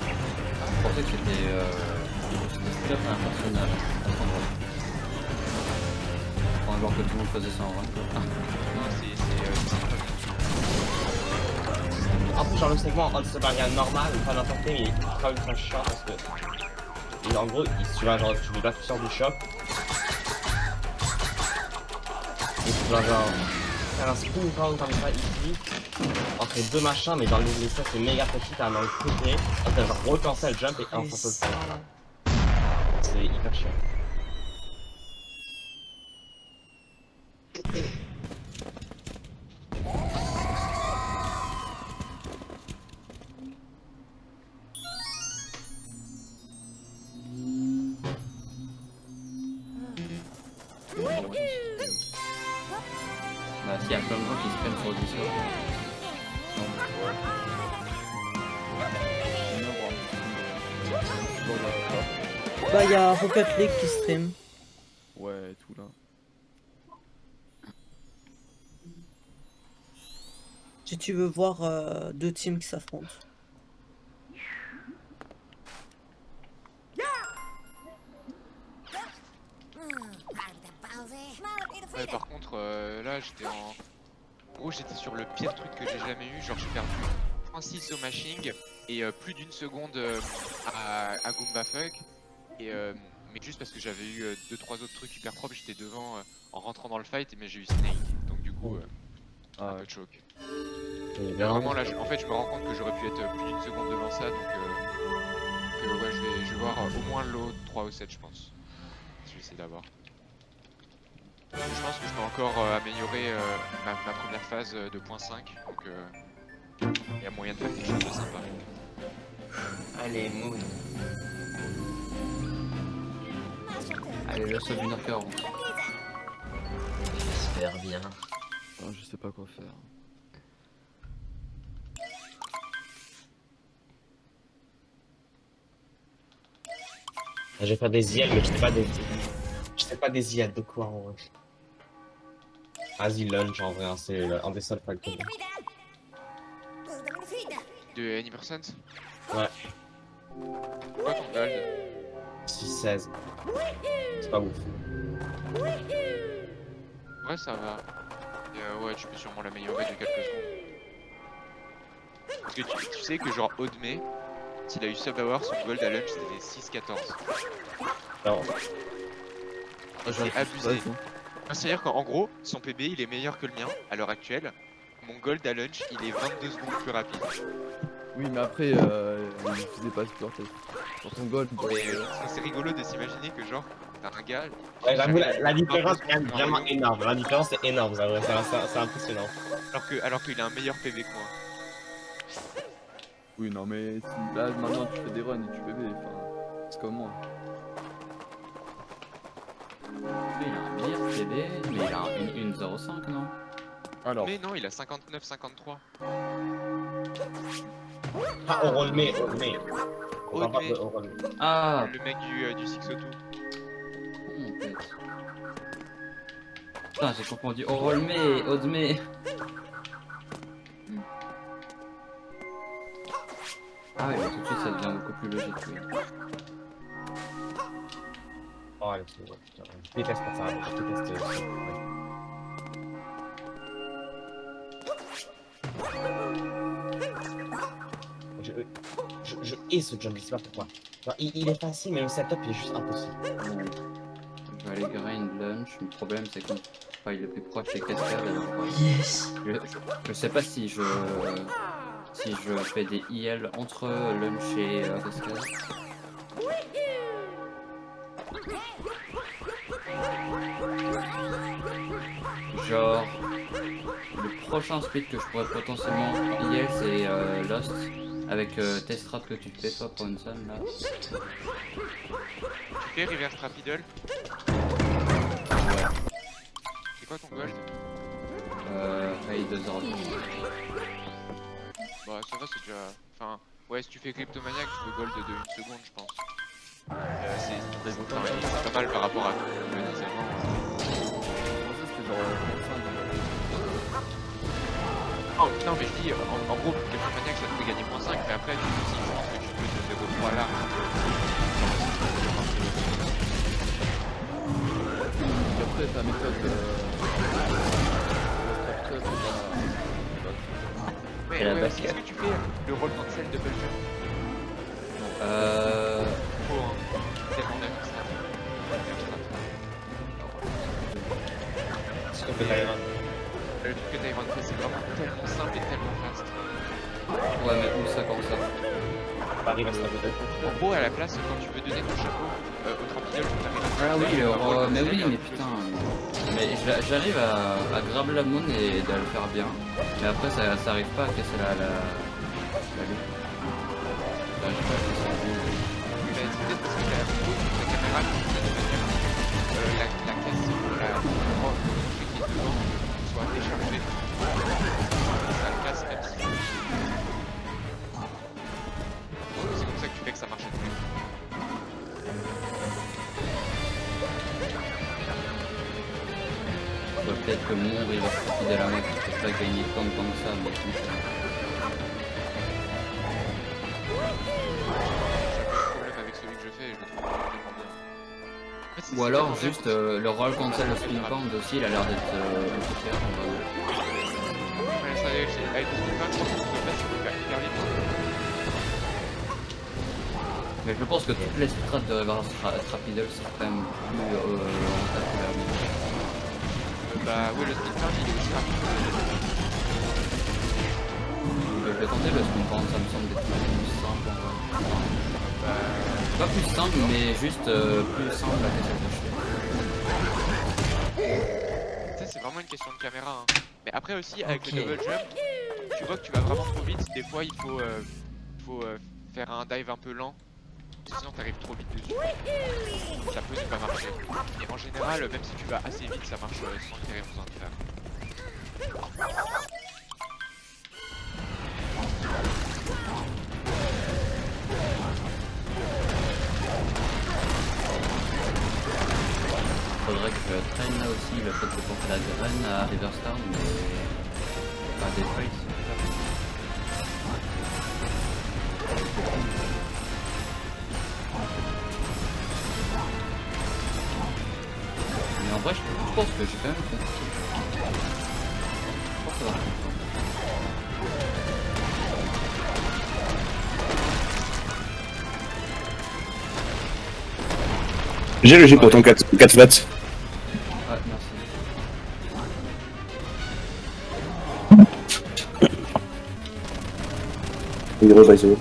Je pensais que c'était straight up un personnage à cet endroit. Enfin, genre que tout le monde faisait ça en vrai. Non, En plus, genre, le segment All Super Game normal, pas n'importe quel, il est quand même chiant parce que. En gros, tu vas genre, tu sors du shop. Et tu vas genre faire un spin pound comme ça ici. Entre les deux machins, mais dans les sets c'est méga petit, t'as un angle côté. Là t'as genre recancel jump et enfin ça se fait. C'est hyper chiant. Bah, s'il y a plein de gens qui se prennent sur le Discord. Bah, il y a Rocket League qui stream. Ouais, tout là. Si tu veux voir 2 teams qui s'affrontent. Ouais, par contre, là j'étais en. En gros, j'étais sur le pire truc que j'ai jamais eu. Genre, j'ai perdu 36 au mashing et plus d'une seconde à Goomba Fuck. Et, mais juste parce que j'avais eu 2-3 autres trucs hyper propres, j'étais devant en rentrant dans le fight, mais j'ai eu Snake. Donc, du coup, un peu de choc. Vraiment, là, en fait, je me rends compte que j'aurais pu être plus d'une seconde devant ça. Donc, ouais, je vais voir au moins l'autre 3 ou 7, je pense. Je vais essayer d'avoir. Je pense que je peux encore améliorer ma première phase de .5, donc il y a moyen de faire quelque chose de sympa. Allez, Moon. Allez, je sauve une heure. J'espère bien. Ah, je sais pas quoi faire. Je vais faire des IL, mais je sais pas des. Je sais pas des IL de quoi en vrai. Vas-y, lunch en vrai, hein, c'est un des seuls facteurs. De Anypercent? Ouais. Quoi ton gold? 6-16. C'est pas ouf. Ouais, ça va. Et ouais, tu peux sûrement l'améliorer de quelques secondes. Parce que tu sais que genre Odme, s'il a eu sub hour, son gold à lunch c'était 6-14. Non. C'est abusé. C'est-à-dire qu'en gros, son PB il est meilleur que le mien à l'heure actuelle, mon gold à lunch, il est 22 secondes plus rapide. Oui, mais après, il faisait pas sur test. Sur ton gold, C'est rigolo de s'imaginer que genre, t'as un gars... Ouais, j'avoue, la différence est est quand même vraiment énorme. La différence est énorme, c'est impressionnant. Alors qu'il a un meilleur PV que moi. oui, non, mais si, là, maintenant, tu fais des runs et tu PV, enfin, c'est comme moi. Lui, il a un meilleur PB, mais il a une 0,5 non? Alors, Mais non, il a 59-53. Ah, on remet. On parle pas Rodney, de on remet. Ah, le mec du 602. en fait. Putain, j'ai confondu Orolme, Odme. Ah ouais, bah, tout de suite ça devient beaucoup plus logique. Oui. Oh, allez, c'est bon, putain. Je déteste pas ça, je déteste ça. Je hais ce jungle, je sais pas pourquoi. Genre, il est facile, mais le setup il est juste impossible. Bon. Je vais aller grind lunch. Le problème c'est que il est le plus proche c'est Cascade. Alors, Yes. je sais pas si je fais des IL entre lunch et Cascade. Genre, le prochain split que je pourrais potentiellement IL c'est Lost avec tes strats que tu fais toi pour une sonne là. Tu fais reverse rapiddle. C'est quoi ton gold? Faille 2 heures. Bah ça va, c'est déjà... Enfin, ouais, si tu fais Cryptomaniac, tu peux gold de 1 seconde, je pense. C'est pas mal par rapport à le désavant. c'était genre 35. Oh non, mais je dis, en gros, Cryptomaniac ça te fait gagner -5, mais après, tu peux aussi, je pense que tu peux te 0,3 là. Et après, ta méthode Ouais, Et la ouais, basket. est-ce que tu fais le rôle cancel de Belgium? Faut un tellement d'extra. Ce qu'on fait Tyron. Le truc que Tyron fait, c'est vraiment tellement simple et tellement fast. Ouais, mais où ça comme ça? Paris reste à côté. En gros, à la place, quand tu veux donner ton chapeau au trampignol, tu t'arrives à Ah oui, mais oui, mais putain. Mais j'arrive à grab la moon et à le faire bien. Mais après, ça arrive pas à casser la loupe. Là, j'ai pas fait ça. C'est peut-être parce que la caméra, ça de manière la caisse, la robe qui est devant soit déchargée. Ça le casse même si. C'est comme ça que tu fais que ça marche à tous les coups. Peut-être que mon river rapide à la main, je peux pas gagner tant que ça, mais tout ça. J'ai un problème avec celui que je fais et je le trouve tellement bien. En fait, Ou alors juste le roll cancel le spin pound aussi, il a l'air d'être efficace en vrai. Ouais, ça, avec le spin pound, je pense que le fait, tu peux faire hyper vite. Mais je pense que toutes les strats de reverse rapiddle sont quand même plus rentables. Bah oui, le spin pound il est aussi rapide. Je vais tenter le spin pound, ça me semble d'être plus simple en vrai. Pas plus simple, mais juste plus simple à casser le Tu sais, c'est vraiment une question de caméra. Hein. Mais après aussi, avec le double jump, tu vois que tu vas vraiment trop vite. Des fois, il faut faire un dive un peu lent. Sinon, t'arrives trop vite dessus. Ça peut ne pas marcher. Et en général, même si tu vas assez vite, ça marche sans qu'il y ait besoin de faire. Faudrait que je traîne là aussi le fait de porter la graine à Riverstown, mais pas des fights. Mais en vrai, je pense que j'ai quand même compris. Je pense que ça va. J'ai le G pour ton 4 flottes. Ouais, merci. Oui, by the way.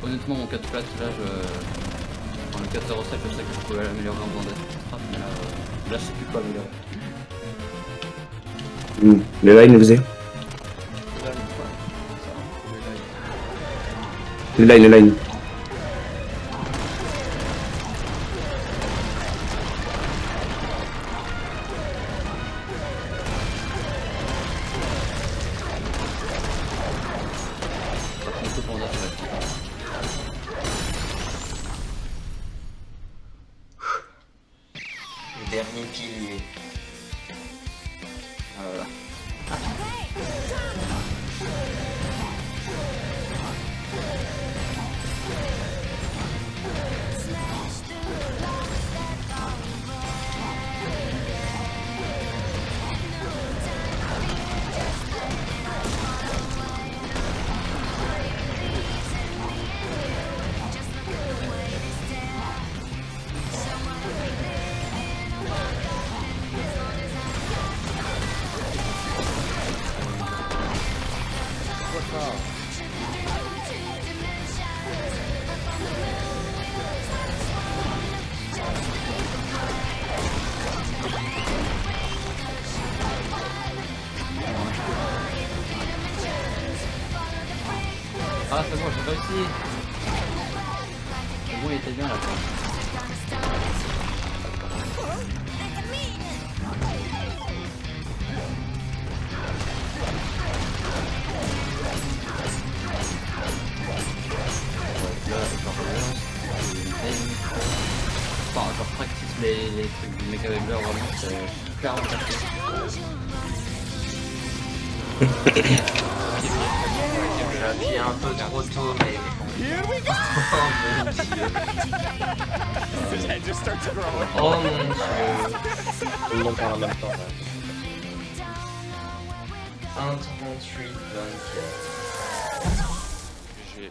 Honnêtement, mon 4 plate, là, enfin, le 407, je sais que je pouvais l'améliorer en faisant des trappes, mais là, je sais plus quoi améliorer. Les lines, vous avez les lines. Le dernier pilier. Voilà. Ah, c'est bon, j'ai réussi. C'est bon, il était bien là. Enfin, genre practice les trucs du Mecha Webler, vraiment, c'est clairement parfait. J'ai appuyé un peu trop tôt, mais... Oh mon dieu. Tout le monde parle en même temps. 1,38, 24. J'ai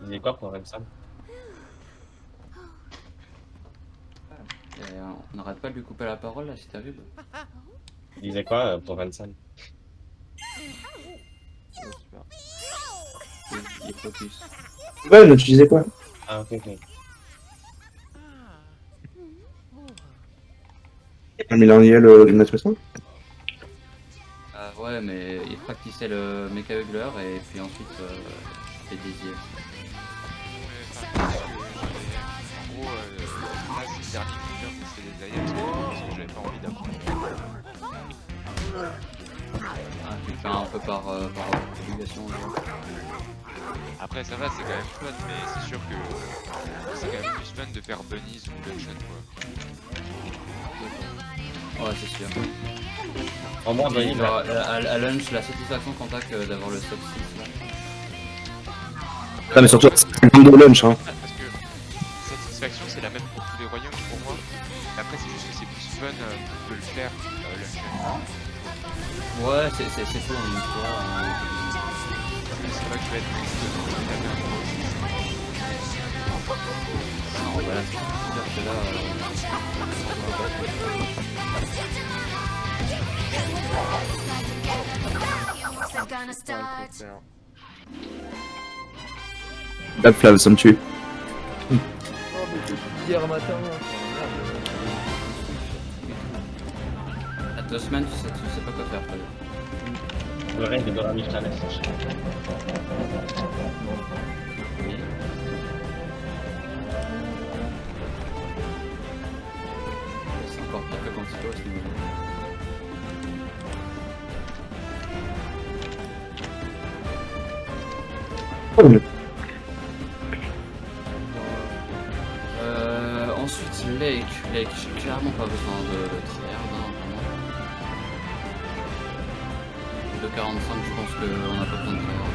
Il disait quoi pour Remsan? On n'arrête pas de lui couper la parole là, c'est terrible. Il disait quoi pour Remsan? Il est focus. Ouais, tu disais quoi? Ah, ok, ok. Mais il a le Nathan. Ouais, mais il practiçait le Mecha Hugler et puis ensuite il fait des IF. En gros, là, c'est le dernier coup de c'était des IAM, parce que j'avais pas envie d'apprendre. Ah, tu le fais un peu par obligation. Après, ça va, c'est quand même fun, mais c'est sûr que c'est quand même plus fun de faire bunnies ou gunshot, quoi. Ouais, c'est sûr. En moins, Bunny, Genre, à lunch, la satisfaction qu'on a que d'avoir le sub 6 là. Ah, mais surtout, c'est un de lunch, hein. Parce que satisfaction, c'est la même pour tous les royaumes pour moi. Après, c'est juste que c'est plus fun de le faire lunch. Ouais, c'est fou en une fois. C'est pas que je vais être triste de la même Non, voilà, c'est-à-dire que là. Bad Flav, ça me tue. Hier matin, À 2 semaines, tu sais pas quoi faire, Flavio. le règne de Dorami, je t'en laisse. Oui. C'est encore pire que quand il faut à ce niveau-là. Ensuite, Lake, j'ai clairement pas besoin de tryhard, hein, vraiment. 2,45, je pense qu'on a pas besoin de tryhard.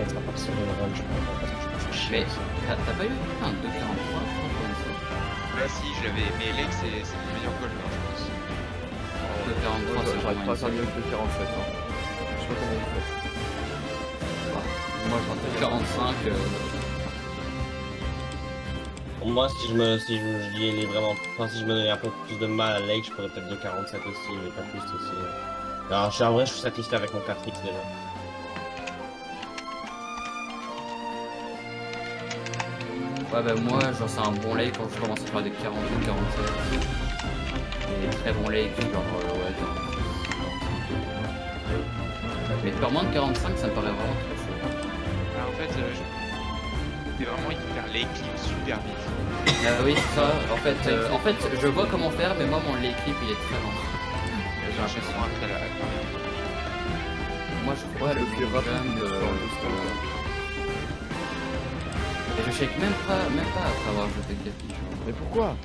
Ça va partir de la run, je pense, parce que je me fais chier. Mais t'as pas eu un 2,43 pour ça? Bah si, je l'avais, mais Lake c'est le meilleur goal, hein, je pense. 2,43, c'est j'arrive vraiment pas à faire insane. mieux que le 47. Hein. Je sais pas comment vous faites. Moi j'en fais 45. Moi, si je dis les vraiment. Enfin, si je me donnais un peu plus de mal à Lake, je pourrais peut-être 2,47 aussi, mais pas plus aussi. Alors, en vrai, je suis satisfait avec mon 4X déjà. Ouais bah moi genre c'est un bon lake quand je commence à faire des 42, 47. Et très bon lake genre ouais 46. Mais faire moins de 45 ça me paraît vraiment trop chaud. En fait, c'est vraiment hyper l'équipe super vite. Ah oui c'est ça, en fait je vois comment faire mais moi mon lake clip il est très lent. J'ai l'impression. Après la. Moi je crois le plus rapide, et je shake même pas après avoir jeté le capi. Mais pourquoi?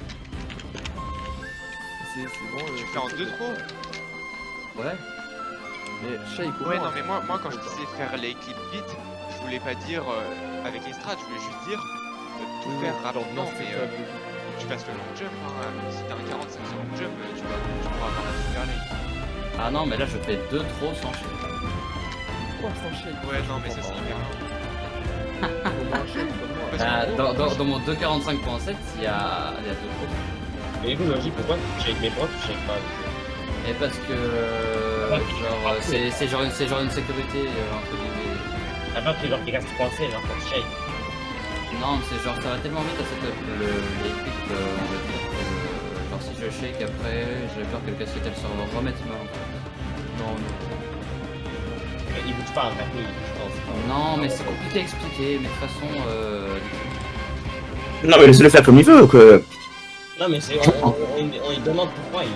C'est bon. Tu fais en 2 trop? Ouais. Mais Shake, Ouais, non, mais moi quand je disais faire les clips vite, je voulais pas dire avec les strats, je voulais juste dire tout faire rapidement, mais faut que tu fasses le long jump. Hein. Si t'as un 45 sur long jump, tu pourras avoir un super late. Ah non mais là je fais 2 trop sans shake. Pourquoi sans Shake? Ouais, non, mais ça c'est hyper lent. Dans mon 2.45.7 il y a 2 trop. Mais écoute, logique, pourquoi tu shakes mes points, tu shakes pas? Et parce que genre c'est genre une sécurité entre guillemets. T'as pas pris genre qui reste coincé genre quand tu shakes? Non mais c'est genre ça va tellement vite à cette les clips on va dire que genre si je shake après j'ai peur que le casquette elle se remette mal en fait. Non. Il bouge pas, en fait, il bouge pas. Non mais c'est compliqué à expliquer mais de toute façon Non, mais laissez-le faire comme il veut, quoi. Non mais c'est on lui demande pourquoi il.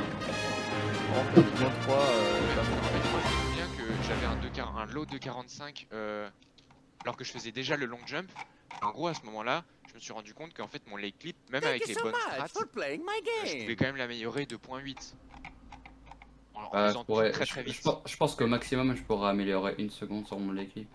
En fait, moins 3, En fait, moi je me souviens que j'avais un low de 45 alors que je faisais déjà le long jump. En gros, à ce moment-là, je me suis rendu compte qu'en fait mon leg clip, même avec les bonnes strats, je pouvais quand même l'améliorer de 0.8. En faisant tout très vite. Je pense qu'au maximum je pourrais améliorer 1 seconde sur mon leg clip.